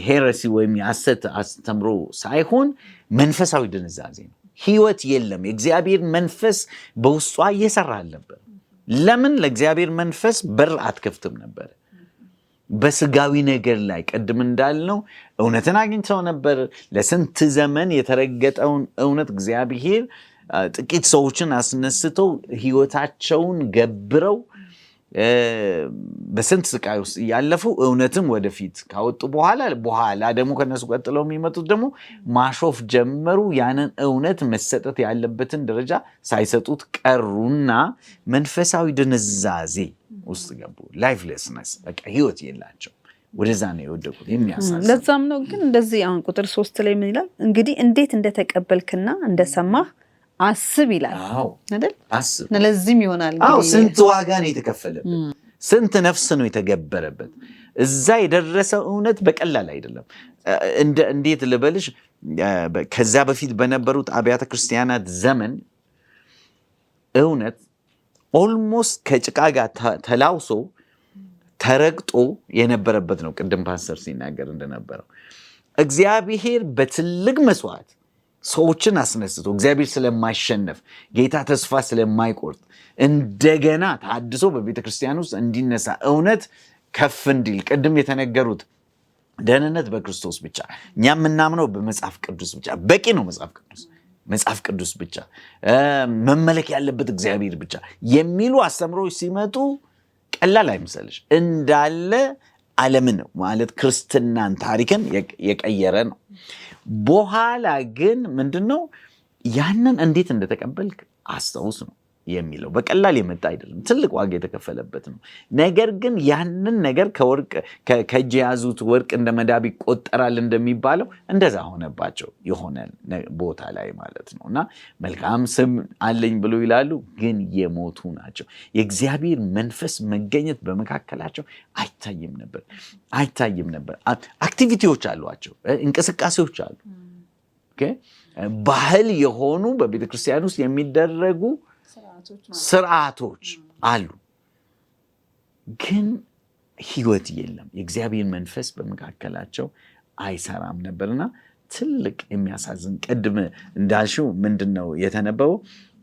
ሄረሲ ወይም የሐሰት አስተምሮ ሳይሆን መንፈሳዊ ድንዛዜ ነው። ህይወት የለም። የእግዚአብሔር መንፈስ በውስጧ እየሰራ አልነበር። ለምን? ለእግዚአብሔር መንፈስ በር አትከፍትም ነበር። በስጋዊ ነገር ላይ ቅድም እንዳልነው እውነትን አግኝተው ነበር። ለስንት ዘመን የተረገጠውን እውነት እግዚአብሔር ጥቂት ሰዎችን አስነስተው ህይወታቸውን ገብረው በስንት ስቃይ ውስጥ እያለፉ እውነትም ወደፊት ካወጡ በኋላ ደግሞ ከነሱ ቀጥለው የሚመጡት ደግሞ ማሾፍ ጀመሩ። ያንን እውነት መሰጠት ያለበትን ደረጃ ሳይሰጡት ቀሩና መንፈሳዊ ድንዛዜ ውስጥ ገቡ። ላይፍለስነስ፣ በቃ ህይወት የላቸው። ወደዛ ነው የወደቁት። የሚያሳዝን። ለዛም ነው ግን እንደዚህ አሁን ቁጥር 3 ላይ ምን ይላል? እንግዲህ እንዴት እንደተቀበልክና እንደሰማህ አስብ ይላል አይደል? አስብ። ለዚህም ይሆናል ስንት ዋጋ ነው የተከፈለበት፣ ስንት ነፍስ ነው የተገበረበት። እዛ የደረሰው እውነት በቀላል አይደለም። እንዴት ልበልሽ፣ ከዛ በፊት በነበሩት አብያተ ክርስቲያናት ዘመን እውነት ኦልሞስት ከጭቃ ጋር ተላውሶ ተረግጦ የነበረበት ነው። ቅድም ፓስተር ሲናገር እንደነበረው እግዚአብሔር በትልቅ መስዋዕት ሰዎችን አስነስቶ እግዚአብሔር ስለማይሸነፍ ጌታ ተስፋ ስለማይቆርጥ እንደገና ታድሶ በቤተ ክርስቲያን ውስጥ እንዲነሳ እውነት ከፍ እንዲል ቅድም የተነገሩት ደህንነት በክርስቶስ ብቻ፣ እኛ የምናምነው በመጽሐፍ ቅዱስ ብቻ፣ በቂ ነው መጽሐፍ ቅዱስ ብቻ፣ መመለክ ያለበት እግዚአብሔር ብቻ የሚሉ አስተምሮች ሲመጡ ቀላል አይምሰልሽ። እንዳለ ዓለምን ማለት ክርስትናን ታሪክን የቀየረ ነው። በኋላ ግን ምንድነው ያንን እንዴት እንደተቀበልክ አስታውስ ነው የሚለው። በቀላል የመጣ አይደለም፣ ትልቅ ዋጋ የተከፈለበት ነው። ነገር ግን ያንን ነገር ከእጅ የያዙት ወርቅ እንደ መዳብ ይቆጠራል እንደሚባለው እንደዛ ሆነባቸው የሆነ ቦታ ላይ ማለት ነው። እና መልካም ስም አለኝ ብሎ ይላሉ፣ ግን የሞቱ ናቸው። የእግዚአብሔር መንፈስ መገኘት በመካከላቸው አይታይም ነበር። አክቲቪቲዎች አሏቸው፣ እንቅስቃሴዎች አሉ፣ ባህል የሆኑ በቤተክርስቲያን ውስጥ የሚደረጉ ስርዓቶች አሉ፣ ግን ህይወት የለም። የእግዚአብሔር መንፈስ በመካከላቸው አይሰራም ነበርና ትልቅ የሚያሳዝን ቅድም እንዳልሽው ምንድነው የተነበበው?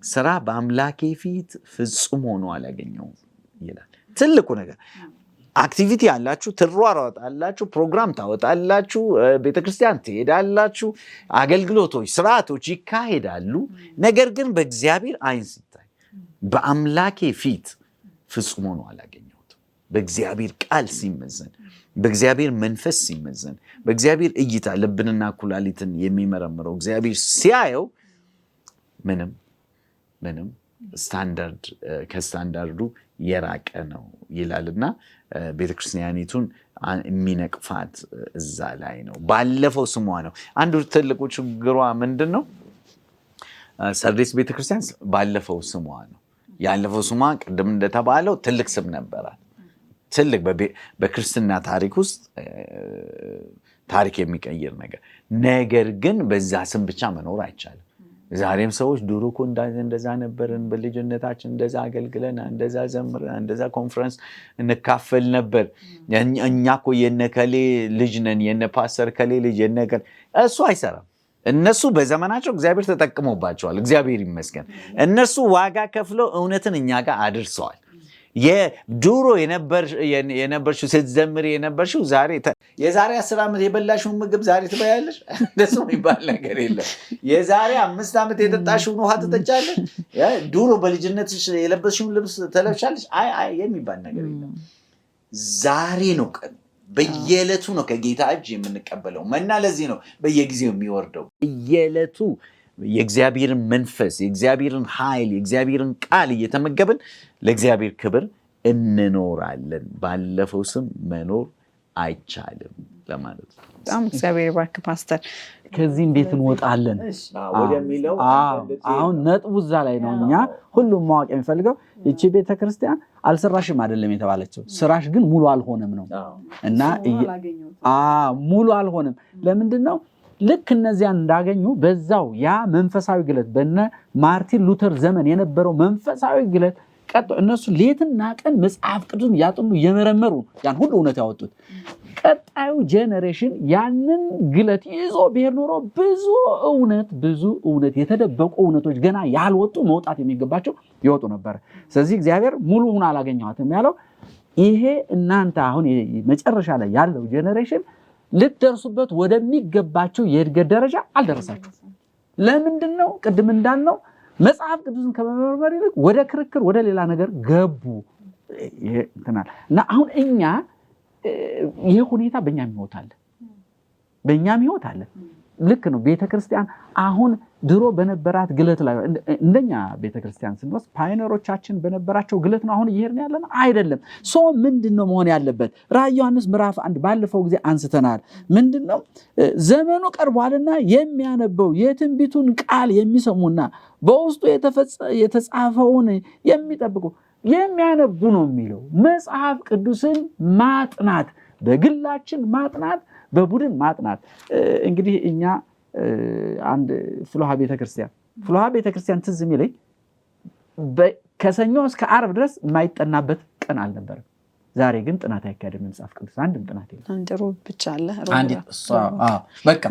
ስራ በአምላኬ ፊት ፍጹም ሆኖ አላገኘውም ይላል። ትልቁ ነገር አክቲቪቲ አላችሁ፣ ትሯሯጣላችሁ፣ ፕሮግራም ታወጣላችሁ፣ ቤተክርስቲያን ትሄዳላችሁ፣ አገልግሎቶች፣ ስርዓቶች ይካሄዳሉ። ነገር ግን በእግዚአብሔር አይን ሲታይ በአምላኬ ፊት ፍጹም ሆኖ አላገኘሁትም። በእግዚአብሔር ቃል ሲመዘን፣ በእግዚአብሔር መንፈስ ሲመዘን፣ በእግዚአብሔር እይታ ልብንና ኩላሊትን የሚመረምረው እግዚአብሔር ሲያየው ምንም ከስታንዳርዱ የራቀ ነው ይላልና ቤተክርስቲያኒቱን የሚነቅፋት እዛ ላይ ነው። ባለፈው ስሟ ነው። አንዱ ትልቁ ችግሯ ምንድን ነው? ሰርዴስ ቤተክርስቲያን ባለፈው ስሟ ነው። ያለፈው ስሟ ቅድም እንደተባለው ትልቅ ስም ነበራል። ትልቅ በክርስትና ታሪክ ውስጥ ታሪክ የሚቀይር ነገር ግን በዛ ስም ብቻ መኖር አይቻልም። ዛሬም ሰዎች ድሮ እኮ እንደዛ ነበርን፣ በልጅነታችን እንደዛ አገልግለን፣ እንደዛ ዘምረን፣ እንደዛ ኮንፈረንስ እንካፈል ነበር፣ እኛ እኮ የነከሌ ልጅ ነን፣ የነ ፓስተር ከሌ ልጅ የነከሌ። እሱ አይሰራም። እነሱ በዘመናቸው እግዚአብሔር ተጠቅሞባቸዋል። እግዚአብሔር ይመስገን። እነሱ ዋጋ ከፍለው እውነትን እኛ ጋር አድርሰዋል። የድሮ የነበርሽው ስትዘምር የነበርሽው የዛሬ 10 ዓመት የበላሽውን ምግብ ዛሬ ትበያለሽ? እንደሱ የሚባል ነገር የለም። የዛሬ 5 ዓመት የጠጣሽውን ውሃ ትጠጫለሽ? ድሮ በልጅነትሽ የለበስሽውን ልብስ ተለብሻለሽ? አይ የሚባል ነገር የለም። ዛሬ ነው ቀን። በየዕለቱ ነው ከጌታ እጅ የምንቀበለው መና። ለዚህ ነው በየጊዜው የሚወርደው። በየዕለቱ የእግዚአብሔርን መንፈስ፣ የእግዚአብሔርን ኃይል፣ የእግዚአብሔርን ቃል እየተመገብን ለእግዚአብሔር ክብር እንኖራለን። ባለፈው ስም መኖር አይቻልም ለማለት ነው። በጣም እግዚአብሔር ባርክ ፓስተር። ከዚህ እንዴት እንወጣለን ወደሚለው አሁን ነጥቡ እዛ ላይ ነው። እኛ ሁሉም ማወቅ የሚፈልገው እቺ ቤተክርስቲያን አልሰራሽም አይደለም የተባለችው፣ ስራሽ ግን ሙሉ አልሆነም ነው። እና ሙሉ አልሆነም ለምንድን ነው? ልክ እነዚያን እንዳገኙ በዛው ያ መንፈሳዊ ግለት በነ ማርቲን ሉተር ዘመን የነበረው መንፈሳዊ ግለት ቀጥ እነሱ ሌትና ቀን መጽሐፍ ቅዱስን ያጥኑ የመረመሩ ያን ሁሉ እውነት ያወጡት። ቀጣዩ ጄኔሬሽን ያንን ግለት ይዞ ቢሄድ ኖሮ ብዙ እውነት የተደበቁ እውነቶች ገና ያልወጡ መውጣት የሚገባቸው ይወጡ ነበር። ስለዚህ እግዚአብሔር ሙሉውን አላገኘዋትም ያለው ይሄ እናንተ አሁን መጨረሻ ላይ ያለው ጄኔሬሽን ልትደርሱበት ወደሚገባቸው የእድገት ደረጃ አልደረሳችሁም። ለምንድነው? ቅድም እንዳልነው መጽሐፍ ቅዱስን ከመመርመር ይልቅ ወደ ክርክር ወደ ሌላ ነገር ገቡ። እና አሁን እኛ ይሄ ሁኔታ በእኛም ህይወት አለ። ልክ ነው። ቤተክርስቲያን አሁን ድሮ በነበራት ግለት ላይ እንደኛ ቤተክርስቲያን ስንወስድ ፓይነሮቻችን በነበራቸው ግለት ነው አሁን እየሄድን ያለነው አይደለም። ምንድነው መሆን ያለበት? ራዕየ ዮሐንስ ምዕራፍ 1 ባለፈው ጊዜ አንስተናል። ምንድነው? ዘመኑ ቀርቧልና የሚያነበው የትንቢቱን ቃል የሚሰሙና በውስጡ የተጻፈውን የሚጠብቁ የሚያነቡ ነው የሚለው። መጽሐፍ ቅዱስን ማጥናት፣ በግላችን ማጥናት፣ በቡድን ማጥናት። እንግዲህ እኛ አንድ ፍሎሃ ቤተክርስቲያን ትዝ የሚለኝ ከሰኞ እስከ ዓርብ ድረስ የማይጠናበት ቀን አልነበረም። ዛሬ ግን ጥናት አይካሄድም። መጽሐፍ ቅዱስ አንድም ጥናት የለም። አንድሮ ብቻ አለ። በቃ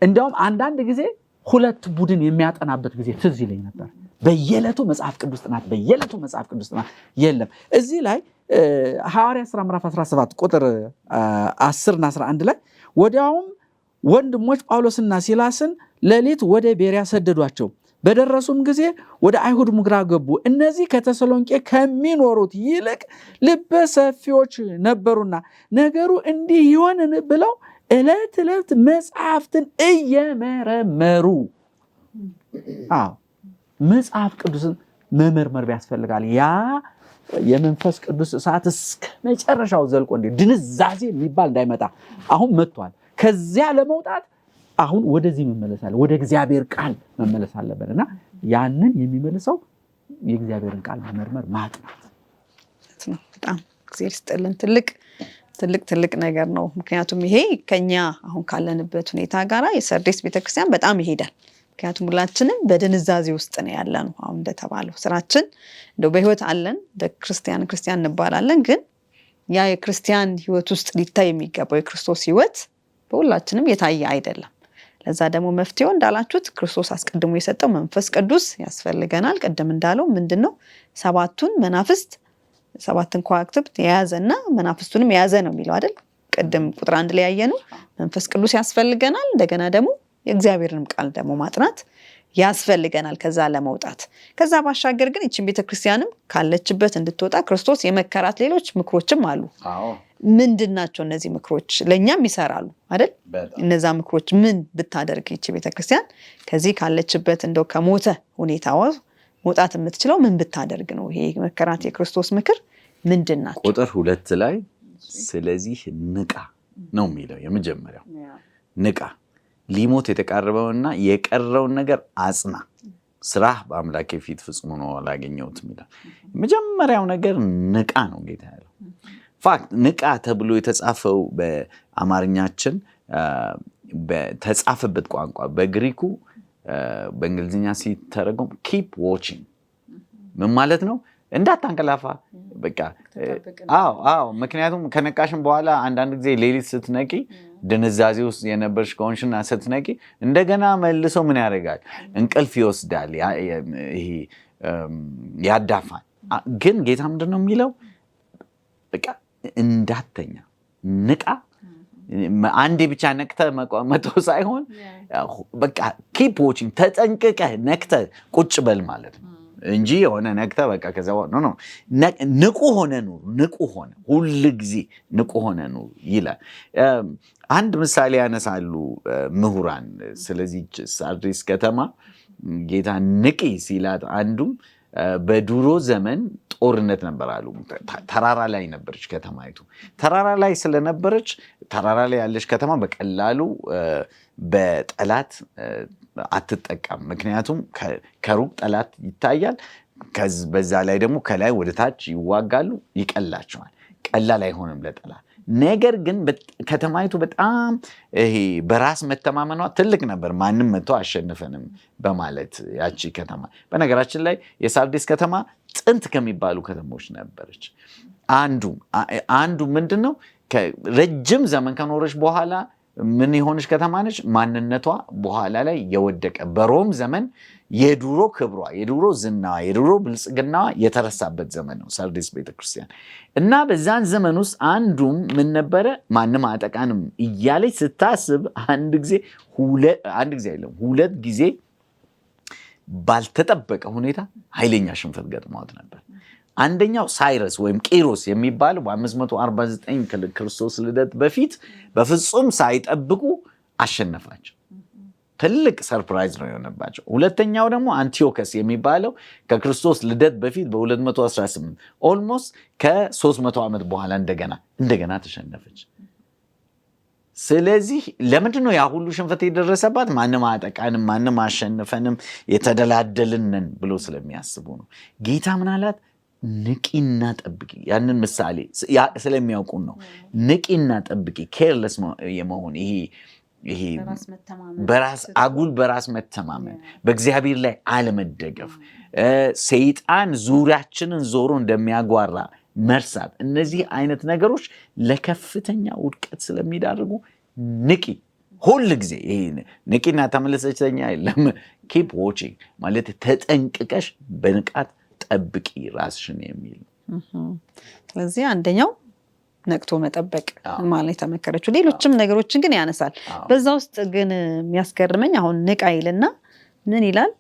እንደውም አንዳንድ ጊዜ 2 ቡድን የሚያጠናበት ጊዜ ትዝ ይለኝ ነበር። በየዕለቱ መጽሐፍ ቅዱስ ጥናት የለም። እዚህ ላይ ሐዋርያት ሥራ ምዕራፍ 17 ቁጥር 10 እና 11 ላይ ወዲያውም ወንድሞች ጳውሎስና ሲላስን ሌሊት ወደ ቤርያ ሰደዷቸው፣ በደረሱም ጊዜ ወደ አይሁድ ምኩራብ ገቡ። እነዚህ ከተሰሎንቄ ከሚኖሩት ይልቅ ልበ ሰፊዎች ነበሩና ነገሩ እንዲህ ይሆንን ብለው ዕለት ዕለት መጽሐፍትን እየመረመሩ መጽሐፍ ቅዱስን መመርመር ያስፈልጋል። ያ የመንፈስ ቅዱስ እሳት እስከ መጨረሻው ዘልቆ ድንዛዜ የሚባል እንዳይመጣ አሁን መጥቷል። ከዚያ ለመውጣት አሁን ወደዚህ መመለስ አለ፣ ወደ እግዚአብሔር ቃል መመለስ አለበትና ያንን የሚመልሰው የእግዚአብሔርን ቃል መመርመር ማጥናት ነው። በጣም እግዚአብሔር ይስጥልን። ትልቅ ነገር ነው። ምክንያቱም ይሄ ከኛ አሁን ካለንበት ሁኔታ ጋራ የሰርዴስ ቤተክርስቲያን በጣም ይሄዳል። ምክንያቱም ሁላችንም በድንዛዜ ውስጥ ነው ያለነው። አሁን እንደተባለው ስራችን እንደው በህይወት አለን፣ በክርስቲያን እንባላለን፣ ግን ያ የክርስቲያን ህይወት ውስጥ ሊታይ የሚገባው የክርስቶስ ህይወት በሁላችንም የታየ አይደለም። ለዛ ደግሞ መፍትሄው እንዳላችሁት ክርስቶስ አስቀድሞ የሰጠው መንፈስ ቅዱስ ያስፈልገናል። ቀደም እንዳለው ምንድነው ሰባትን ከዋክብት የያዘና መናፍስቱንም የያዘ ነው የሚለው አይደል? ቀደም ቁጥር 1 ላይ ያየነው መንፈስ ቅዱስ ያስፈልገናል። እንደገና ደግሞ የእግዚአብሔርንም ቃል ደግሞ ማጥናት ያስፈልገናል ከዛ ለመውጣት። ከዛ ባሻገር ግን እቺን ቤተክርስቲያንም ካለችበት እንድትወጣ ክርስቶስ የመከራት ሌሎች ምክሮችም አሉ። ምንድናቸው እነዚህ ምክሮች? ለኛም ይሰራሉ አይደል? እነዛ ምክሮች ምን ብታደርግ እቺ ቤተክርስቲያን ከዚህ ካለችበት እንደው ከሞተ ሁኔታው መውጣት የምትችለው ምን ብታደርግ ነው? ይሄ መከራት የክርስቶስ ምክር ምንድናቸው? ቁጥር 2 ላይ ስለዚህ ንቃ ነው የሚለው። የመጀመሪያው ንቃ፣ ሊሞት የተቃረበውና የቀረውን ነገር አጽና፣ ስራህ በአምላኬ ፊት ፍጹም ሆኖ አላገኘሁትም ይላል። የመጀመሪያው ነገር ንቃ ነው ጌታ ያለው። ፋክት ንቃ ተብሎ የተጻፈው በአማርኛችን በተጻፈበት ቋንቋ በግሪኩ በእንግሊዝኛ ሲተረጎም ኪፕ ዋቺንግ ምን ማለት ነው? እንዳታንቀላፋ በቃ ምክንያቱም ከነቃሽም በኋላ አንዳንድ ጊዜ ሌሊት ስትነቂ ድንዛዜ ውስጥ የነበርሽ ከሆንሽና ስትነቂ እንደገና መልሶ ምን ያደርጋል? እንቅልፍ ይወስዳል፣ ይሄ ያዳፋል። ግን ጌታ ምንድን ነው የሚለው? በቃ እንዳተኛ ንቃ። አንዴ ብቻ ነቅተህ መተው ሳይሆን በቃ ኪፕ ዋቺንግ፣ ተጠንቅቀህ ነቅተህ ቁጭ በል ማለት ነው እንጂ የሆነ ነቅተህ በቃ ከዛ ነው ንቁ ሆነ ኑሩ። ንቁ ሆነ ሁል ጊዜ ንቁ ሆነ ኑሩ ይላል። አንድ ምሳሌ ያነሳሉ ምሁራን። ስለዚህ ሳርዴስ ከተማ ጌታ ንቂ ሲላት አንዱም በድሮ ዘመን ጦርነት ነበር አሉ። ተራራ ላይ ነበረች ከተማይቱ። ተራራ ላይ ስለነበረች ተራራ ላይ ያለች ከተማ በቀላሉ በጠላት አትጠቃም። ምክንያቱም ከሩቅ ጠላት ይታያል። በዛ ላይ ደግሞ ከላይ ወደ ታች ይዋጋሉ፣ ይቀላቸዋል። ቀላል አይሆንም ለጠላት። ነገር ግን ከተማይቱ በጣም ይሄ በራስ መተማመኗ ትልቅ ነበር። ማንም መጥቶ አሸንፈንም በማለት ያቺ ከተማ። በነገራችን ላይ የሳርዴስ ከተማ ጥንት ከሚባሉ ከተሞች ነበረች። አንዱ ምንድነው ረጅም ዘመን ከኖረች በኋላ ምን የሆነች ከተማ ነች? ማንነቷ በኋላ ላይ የወደቀ በሮም ዘመን የድሮ ክብሯ፣ የድሮ ዝናዋ፣ የድሮ ብልጽግናዋ የተረሳበት ዘመን ነው ሳርዴስ ቤተክርስቲያን። እና በዛን ዘመን ውስጥ አንዱም ምን ነበረ? ማንም አጠቃንም እያለች ስታስብ አንድ ጊዜ አይደለም 2 ጊዜ ባልተጠበቀ ሁኔታ ኃይለኛ ሽንፈት ገጥሟት ነበር። አንደኛው ሳይረስ ወይም ቂሮስ የሚባለው በ549 ክርስቶስ ልደት በፊት በፍጹም ሳይጠብቁ አሸነፋቸው። ትልቅ ሰርፕራይዝ ነው የሆነባቸው። ሁለተኛው ደግሞ አንቲዮከስ የሚባለው ከክርስቶስ ልደት በፊት በ218 ኦልሞስት ከ300 ዓመት በኋላ እንደገና ተሸነፈች። ስለዚህ ለምንድን ነው ያ ሁሉ ሽንፈት የደረሰባት? ማንም አጠቃንም ማንም አሸንፈንም የተደላደልንን ብሎ ስለሚያስቡ ነው። ጌታ ምን አላት? ንቂና ጠብቂ። ያንን ምሳሌ ስለሚያውቁን ነው። ንቂና ጠብቂ። ኬርለስ የመሆን ይሄ በራስ መተማመን፣ በእግዚአብሔር ላይ አለመደገፍ፣ ሰይጣን ዙሪያችንን ዞሮ እንደሚያጓራ መርሳት፣ እነዚህ አይነት ነገሮች ለከፍተኛ ውድቀት ስለሚዳርጉ ንቂ። ሁል ጊዜ ይሄ ንቂና ተመለሰችተኛ የለም። ኪፕ ዋቺንግ ማለት ተጠንቅቀሽ በንቃት ጠብቂ ራስሽን የሚል። ስለዚህ አንደኛው ነቅቶ መጠበቅ ማለት የተመከረችው። ሌሎችም ነገሮችን ግን ያነሳል። በዛ ውስጥ ግን የሚያስገርመኝ አሁን ንቃ ይልና ምን ይላል?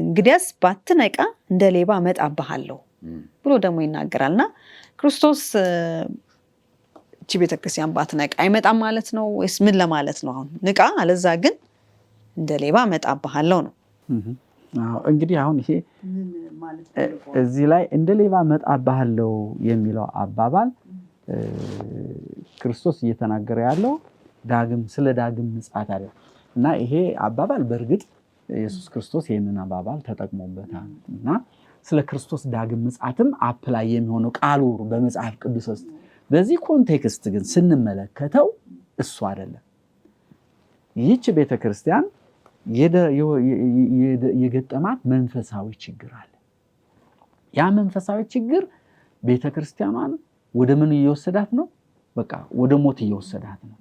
እንግዲያስ ባትነቃ እንደ ሌባ እመጣብሃለሁ ብሎ ደግሞ ይናገራልና ክርስቶስ እቺ ቤተክርስቲያን ባትነቃ አይመጣም ማለት ነው ወይስ ምን ለማለት ነው? አሁን ንቃ አለዛ ግን እንደ ሌባ እመጣብሃለሁ ነው። እንግዲህ አሁን ይሄ እዚህ ላይ እንደ ሌባ እመጣብሃለሁ የሚለው አባባል ክርስቶስ እየተናገረ ያለው ስለ ዳግም ምጽአት አይደል? እና ይሄ አባባል በእርግጥ ኢየሱስ ክርስቶስ ይሄንን አባባል ተጠቅሞበታል እና ስለ ክርስቶስ ዳግም ምጽአትም አፕላይ የሚሆነው ቃሉ በመጽሐፍ ቅዱስ ውስጥ በዚህ ኮንቴክስት ግን ስንመለከተው እሱ አይደለም። ይህች ቤተክርስቲያን የገጠማት መንፈሳዊ ችግር አለ። ያ መንፈሳዊ ችግር ቤተክርስቲያኗን ወደ ምን እየወሰዳት ነው? በቃ ወደ ሞት እየወሰዳት ነው።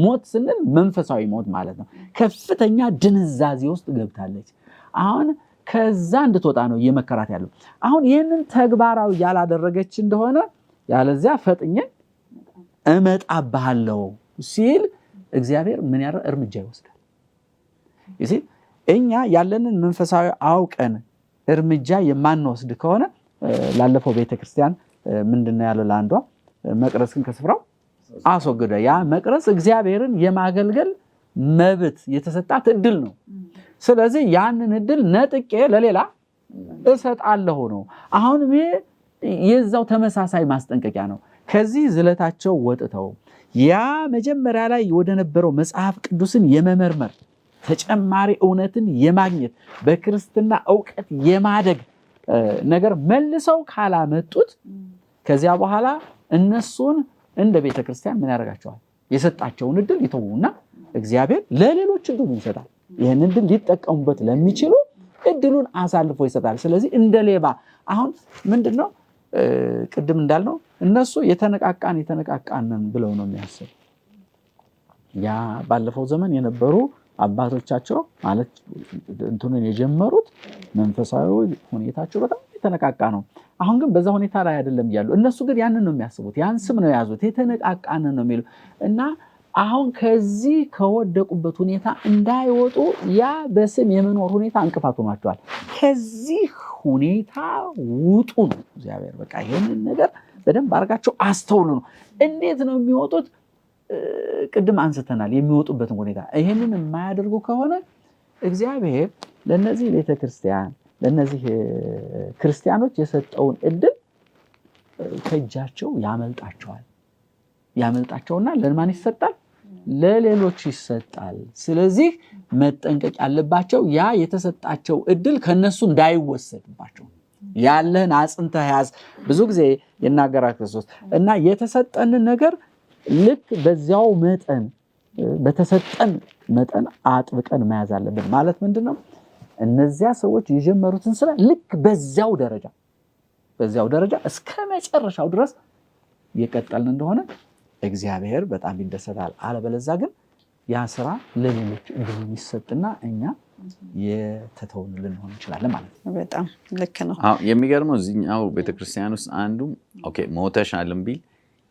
ሞት ስንል መንፈሳዊ ሞት ማለት ነው። ከፍተኛ ድንዛዜ ውስጥ ገብታለች። አሁን ከዛ እንድትወጣ ነው እየመከራት ያለው። አሁን ይህንን ተግባራዊ ያላደረገች እንደሆነ ያለዚያ ፈጥኜ እመጣብሃለሁ ሲል እግዚአብሔር ምን ያደርጋል? እርምጃ ይወስዳል። እኛ ያለንን መንፈሳዊ አውቀን እርምጃ የማንወስድ ከሆነ ላለፈው ቤተክርስቲያን ምንድነው ያለው? ለአንዷ መቅረስን ከስፍራው አስወግደ። ያ መቅረስ እግዚአብሔርን የማገልገል መብት የተሰጣት እድል ነው። ስለዚህ ያንን እድል ነጥቄ ለሌላ እሰጣለሁ ነው። አሁን የዛው ተመሳሳይ ማስጠንቀቂያ ነው። ከዚህ ዝለታቸው ወጥተው ያ መጀመሪያ ላይ ወደ ነበረው መጽሐፍ ቅዱስን የመመርመር ተጨማሪ እውነትን የማግኘት በክርስትና ዕውቀት የማደግ ነገር መልሰው ካላመጡት ከዚያ በኋላ እነሱን እንደ ቤተክርስቲያን ምን ያደርጋቸዋል? የሰጣቸውን እድል ይተውና እግዚአብሔር ለሌሎች እድሉን ይሰጣል። ይሄን እድል ሊጠቀሙበት ለሚችሉ እድሉን አሳልፎ ይሰጣል። ስለዚህ እንደ ሌባ አሁን ምንድነው ቅድም እንዳልነው እነሱ የተነቃቃንን ብለው ነው የሚያስቡ። ያ ባለፈው ዘመን የነበሩ አባቶቻቸው ማለት እንትኑን የጀመሩት መንፈሳዊ ሁኔታቸው በጣም የተነቃቃ ነው። አሁን ግን በዛ ሁኔታ ላይ አይደለም ያሉ። እነሱ ግን ያንን ነው የሚያስቡት። ያን ስም ነው ያዙት። የተነቃቃንን ነው የሚሉ እና አሁን ከዚህ ከወደቁበት ሁኔታ እንዳይወጡ ያ በስም የመኖር ሁኔታ እንቅፋት ሆኗቸዋል። ከዚህ ሁኔታ ውጡ ነው እግዚአብሔር። በቃ ይሄንን ነገር በደንብ አድርጋቸው አስተውሉ ነው። እንዴት ነው የሚወጡት? ቅድም አንስተናል የሚወጡበትን ሁኔታ። ይሄንን የማያደርጉ ከሆነ እግዚአብሔር ለነዚህ ቤተክርስቲያን ለነዚህ ክርስቲያኖች የሰጠውን እድል ከእጃቸው ያመልጣቸውና ለማን ይሰጣል? ለሌሎች ይሰጣል። ስለዚህ መጠንቀቅ ያለባቸው ያ የተሰጣቸው እድል ከነሱ እንዳይወሰድባቸው ያለህን አጽንተህ ያዝ ብዙ ጊዜ ይናገራል ክርስቶስ። እና የተሰጠንን ነገር ልክ በዚያው መጠን በተሰጠን መጠን አጥብቀን መያዝ አለብን። ማለት ምንድነው? እነዚያ ሰዎች የጀመሩትን ስራ ልክ በዚያው ደረጃ እስከ መጨረሻው ድረስ የቀጠልን እንደሆነ እግዚአብሔር በጣም ይደሰታል። አለበለዚያ ግን ያ ስራ ለሌሎች እንዲሰጥና እኛ የተተውን ልንሆን እንችላለን ማለት ነው። በጣም ልክ ነው። የሚገርመው እዚህኛው ቤተክርስቲያን ውስጥ አንዱ ሞተሻልም ቢል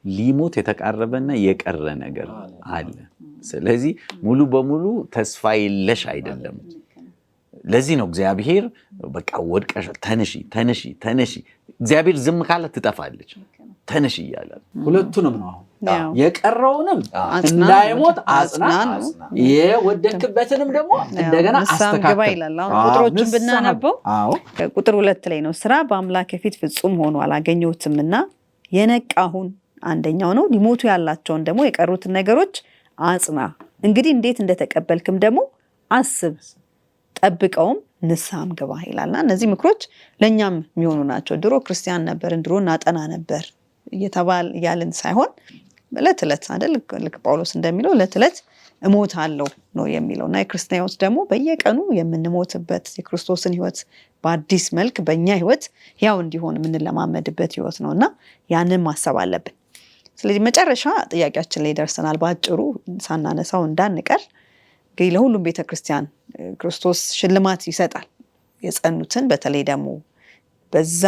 ሊሞት የተቃረበና የቀረ ነገር አለ። ስለዚህ ሙሉ በሙሉ ተስፋ የለሽ አይደለም። ለዚህ ነው እግዚአብሔር በቃ ወድቀሻል ተነሺ እግዚአብሔር ዝም ካለ ትጠፋለች ተነሺ እያለ ሁለቱንም ነው። የቀረውንም እንዳይሞት አጽና፣ የወደቅበትንም ደግሞ እንደገና አስተካክል ይላል። ቁጥሮችን ብናነበው ቁጥር 2 ላይ ነው ስራ በአምላክ ፊት ፍጹም ሆኖ አላገኘሁትምና የነቃሁን አንደኛው ነው። ሊሞቱ ያላቸውን ደግሞ የቀሩትን ነገሮች አጽና፣ እንግዲህ እንዴት እንደተቀበልክም ደግሞ አስብ፣ ጠብቀውም ንስሐም ግባ ይላልና እነዚህ ምክሮች ለኛም የሚሆኑ ናቸው። ድሮ ክርስቲያን ነበርን፣ ድሮ እናጠና ነበር እየተባል ያልን ሳይሆን ለትለት አይደል? ልክ ጳውሎስ እንደሚለው ለትለት እሞታለሁ ነው የሚለውና የክርስቲያን ሕይወት ደግሞ በየቀኑ የምንሞትበት የክርስቶስን ሕይወት በአዲስ መልክ በእኛ ሕይወት ያው እንዲሆን የምንለማመድበት ሕይወት ነውና ያንን ማሰብ አለብን። ስለዚህ መጨረሻ ጥያቄያችን ላይ ደርሰናል። በአጭሩ ሳናነሳው እንዳንቀር ግን ለሁሉም ቤተክርስቲያን ክርስቶስ ሽልማት ይሰጣል። የጸኑትን በተለይ ደግሞ በዛ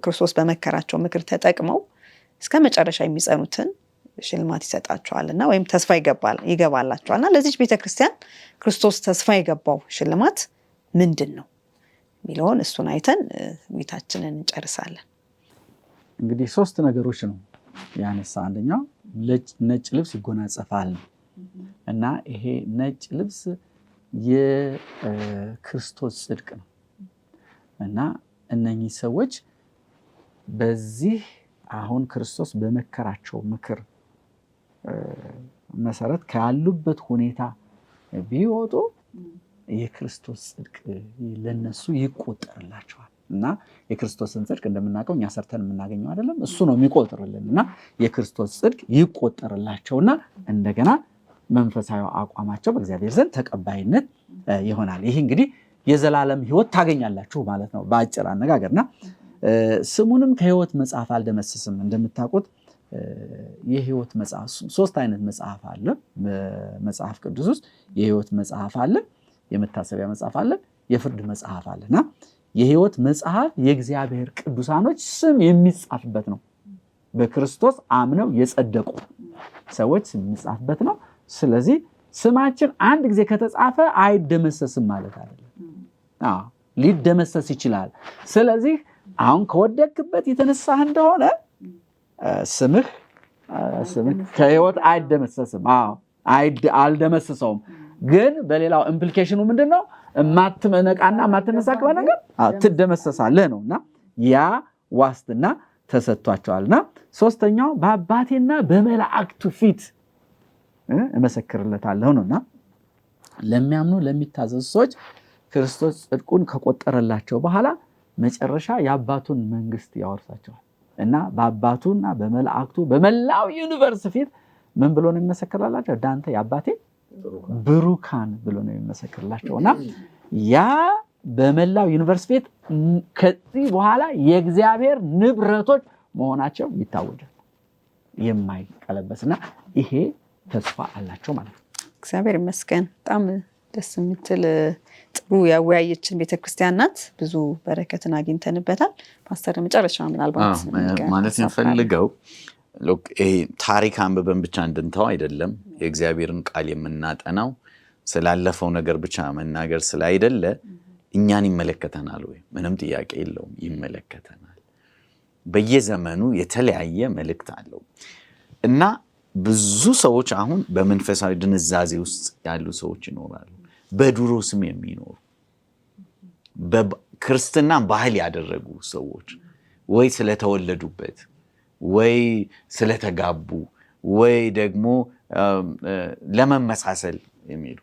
ክርስቶስ በመከራቸው ምክር ተጠቅመው እስከ መጨረሻ የሚጸኑትን ሽልማት ይሰጣቸዋልና ወይም ተስፋ ይገባላቸዋልና ለዚች ቤተክርስቲያን ክርስቶስ ተስፋ የገባው ሽልማት ምንድን ነው የሚለውን እሱን አይተን ውይይታችንን እንጨርሳለን። እንግዲህ 3 ነገሮች ነው ያነሳ። አንደኛው ነጭ ልብስ ይጎናጸፋል ነው እና ይሄ ነጭ ልብስ የክርስቶስ ጽድቅ ነው እና እነኚህ ሰዎች በዚህ አሁን ክርስቶስ በመከራቸው ምክር መሰረት ካሉበት ሁኔታ ቢወጡ የክርስቶስ ጽድቅ ለነሱ ይቆጠርላቸዋል እና የክርስቶስን ጽድቅ እንደምናውቀው እኛ ሰርተን የምናገኘው አይደለም፣ እሱ ነው የሚቆጥርልን እና የክርስቶስ ጽድቅ ይቆጠርላቸውና እንደገና መንፈሳዊ አቋማቸው በእግዚአብሔር ዘንድ ተቀባይነት ይሆናል። ይሄ እንግዲህ የዘላለም ሕይወት ታገኛላችሁ ማለት ነው በአጭር አነጋገርና ስሙንም ከሕይወት መጽሐፍ አልደመስስም። እንደምታውቁት የሕይወት መጽሐፍ 3 አይነት መጽሐፍ አለ በመጽሐፍ ቅዱስ ውስጥ። የሕይወት መጽሐፍ አለ፣ የመታሰቢያ መጽሐፍ አለ፣ የፍርድ መጽሐፍ አለና የሕይወት መጽሐፍ የእግዚአብሔር ቅዱሳኖች ስም የሚጻፍበት ነው። በክርስቶስ አምነው የጸደቁ ሰዎች ስም የሚጻፍበት ነው። ስለዚህ ስማችን አንድ ጊዜ ከተጻፈ አይደመሰስም ማለት አይደለም። ሊደመሰስ ይችላል። ስለዚህ አሁን ከወደቅበት የተነሳህ እንደሆነ ስምህ ከሕይወት አይደመሰስም። አልደመስሰውም። ግን በሌላው ኢምፕሊኬሽኑ ምንድነው? ማትመነቃና ማትነሳ ከሆነ ነገር ትደመሰሳለህ ነውና ያ ዋስትና ተሰጥቷቸዋልና ሶስተኛው በአባቴና በመላእክቱ ፊት እመሰክርለታለሁ ነውና ለሚያምኑ ለሚታዘዙ ሰዎች ክርስቶስ ጽድቁን ከቆጠረላቸው በኋላ መጨረሻ የአባቱን መንግስት ያወርሳቸዋል እና በአባቱና በመላእክቱ በመላው ዩኒቨርስ ፊት ምን ብሎ ነው የሚመሰክርላቸው? ዳንተ የአባቴ ብሩካን ብሎ ነው የሚመሰክርላቸውና ያ በመላው ዩኒቨርስ ፊት ከዚህ በኋላ የእግዚአብሔር ንብረቶች መሆናቸው ይታወጃል። የማይቀለበስና ይሄ ተስፋ አላቸው ማለት ነው። እግዚአብሔር ይመስገን። በጣም ደስ የምትል ጥሩ ያወያየችን ቤተክርስቲያን ናት። ብዙ በረከትን አግኝተንበታል። ፓስተር መጨረሻ ምናልባት ማለት እንፈልገው ታሪክ አንብበን ብቻ እንድንተው አይደለም። የእግዚአብሔርን ቃል የምናጠናው ስላለፈው ነገር ብቻ መናገር ስላይደለ እኛን ይመለከተናል ወይ? ምንም ጥያቄ የለውም፣ ይመለከተናል። በየዘመኑ የተለያየ መልእክት አለው እና ብዙ ሰዎች አሁን በመንፈሳዊ ድንዛዜ ውስጥ ያሉ ሰዎች ይኖራሉ። በድሮ ስም የሚኖሩ በክርስትና ባህል ያደረጉ ሰዎች ወይ ስለተወለዱበት ወይ ስለተጋቡ ወይ ደግሞ ለመመሳሰል የሚሉ።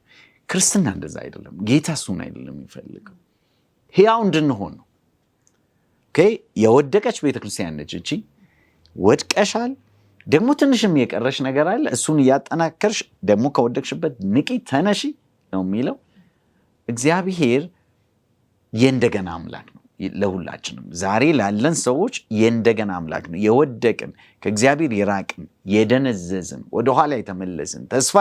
ክርስትና እንደዛ አይደለም። ጌታ እሱን አይደለም የሚፈልገው፣ ሕያው እንድንሆን ነው። የወደቀች ቤተክርስቲያን ነች እቺ። ወድቀሻል፣ ደግሞ ትንሽም የቀረሽ ነገር አለ። እሱን እያጠናከርሽ ደግሞ ከወደቅሽበት ንቂ፣ ተነሺ ነው የሚለው። እግዚአብሔር የእንደገና አምላክ ነው ለሁላችንም። ዛሬ ላለን ሰዎች የእንደገና አምላክ ነው። የወደቅን፣ ከእግዚአብሔር የራቅን፣ የደነዘዝን፣ ወደኋላ የተመለስን፣ ተስፋ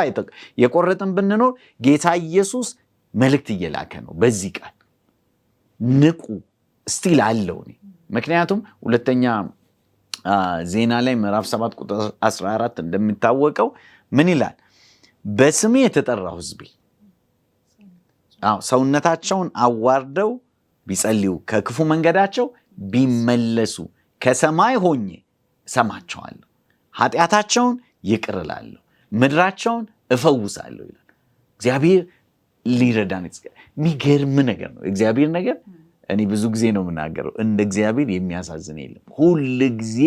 የቆረጥን ብንኖር ጌታ ኢየሱስ መልእክት እየላከ ነው በዚህ ቃል። ንቁ እስቲል አለው። ምክንያቱም ሁለተኛ ዜና ላይ ምዕራፍ 7 ቁጥር 14 እንደሚታወቀው ምን ይላል? በስሜ የተጠራው ሕዝቤ ሰውነታቸውን አዋርደው ቢጸልዩ ከክፉ መንገዳቸው ቢመለሱ ከሰማይ ሆኜ እሰማቸዋለሁ፣ ኃጢአታቸውን ይቅር እላለሁ፣ ምድራቸውን እፈውሳለሁ ይላል። እግዚአብሔር ሊረዳን። የሚገርም ነገር ነው እግዚአብሔር ነገር። እኔ ብዙ ጊዜ ነው የምናገረው፣ እንደ እግዚአብሔር የሚያሳዝን የለም። ሁል ጊዜ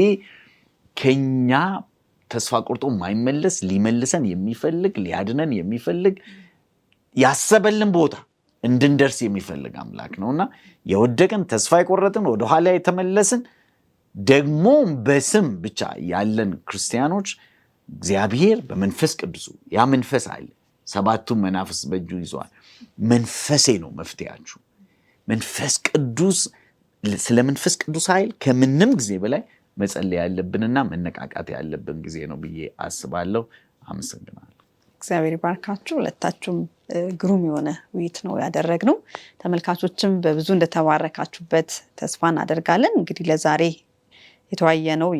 ከኛ ተስፋ ቆርጦ የማይመለስ ሊመልሰን የሚፈልግ ሊያድነን የሚፈልግ ያሰበልን ቦታ እንድንደርስ የሚፈልግ አምላክ ነውና የወደቅን ተስፋ የቆረጥን ወደኋላ የተመለስን ደግሞ በስም ብቻ ያለን ክርስቲያኖች እግዚአብሔር በመንፈስ ቅዱሱ ያ መንፈስ አለ። 7ቱ መናፍስት በእጁ ይዟል። መንፈሴ ነው መፍትያችሁ። መንፈስ ቅዱስ፣ ስለ መንፈስ ቅዱስ ኃይል ከምንም ጊዜ በላይ መጸለይ ያለብንና መነቃቃት ያለብን ጊዜ ነው ብዬ አስባለሁ። አመሰግናለሁ። እግዚአብሔር ይባርካችሁ። ሁለታችሁም ግሩም የሆነ ውይይት ነው ያደረግነው። ተመልካቾችም በብዙ እንደተባረካችሁበት ተስፋ እናደርጋለን። እንግዲህ ለዛሬ የተወያየነው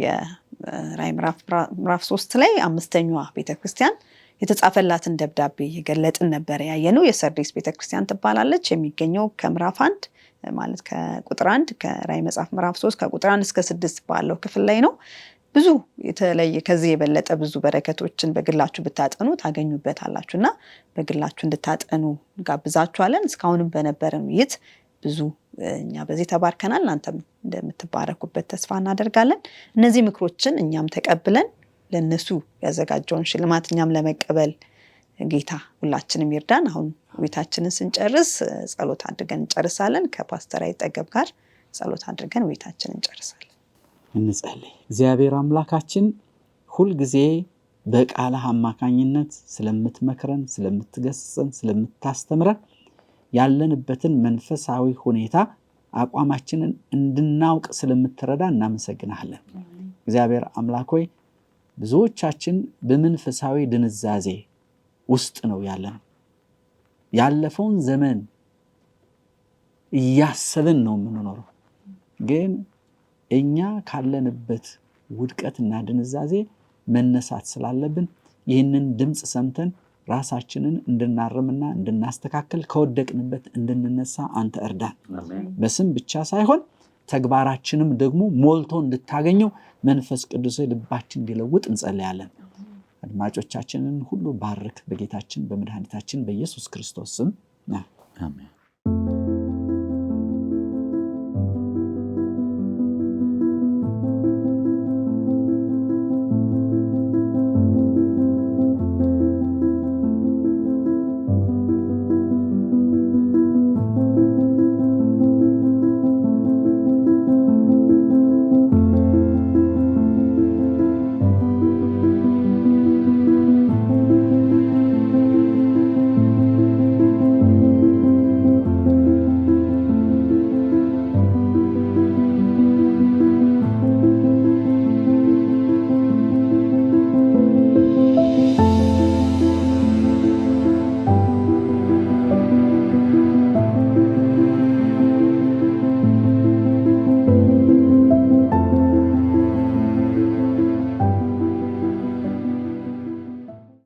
ራዕይ ምዕራፍ 3 ላይ 5ኛዋ ቤተክርስቲያን የተጻፈላትን ደብዳቤ የገለጥን ነበር ያየነው። የሰርዲስ ቤተክርስቲያን ትባላለች። የሚገኘው ከምዕራፍ 1 ማለት ከቁጥር 1 ከራዕይ መጽሐፍ ምዕራፍ 3 ከቁጥር 1 እስከ 6 ባለው ክፍል ላይ ነው። ብዙ የተለየ ከዚህ የበለጠ ብዙ በረከቶችን በግላችሁ ብታጠኑ ታገኙበታላችሁና በግላችሁ እንድታጠኑ ጋብዛችኋለን። እስካሁንም በነበረን ውይይት ብዙ እኛ በዚህ ተባርከናል። እናንተም እንደምትባረኩበት ተስፋ እናደርጋለን። እነዚህ ምክሮችን እኛም ተቀብለን ለነሱ ያዘጋጀውን ሽልማት እኛም ለመቀበል ጌታ ሁላችንም ይርዳን። አሁን ውይይታችንን ስንጨርስ ጸሎት አድርገን እንጨርሳለን። ከፓስተር አይጠገብ ጋር ጸሎት አድርገን ውይይታችንን እንጨርሳለን። እንጸልይ። እግዚአብሔር አምላካችን ሁል ጊዜ በቃልህ አማካኝነት ስለምትመክረን፣ ስለምትገስጸን፣ ስለምታስተምረን ያለንበትን መንፈሳዊ ሁኔታ አቋማችንን እንድናውቅ ስለምትረዳ እናመሰግናለን። እግዚአብሔር አምላክ ሆይ ብዙዎቻችን በመንፈሳዊ ድንዛዜ ውስጥ ነው ያለነው። ያለፈውን ዘመን እያሰብን ነው የምንኖረው። ግን እኛ ካለንበት ውድቀትና ድንዛዜ መነሳት ስላለብን ይህንን ድምጽ ሰምተን ራሳችንን እንድናርምና እንድናስተካከል ከወደቅንበት እንድንነሳ አንተ እርዳን። በስም ብቻ ሳይሆን ተግባራችንም ደግሞ ሞልቶ እንድታገኘው መንፈስ ቅዱስ ልባችን እንዲለውጥ እንጸልያለን። አድማጮቻችንን ሁሉ ባርክ። በጌታችን በመድኃኒታችን በኢየሱስ ክርስቶስ ስም አሜን።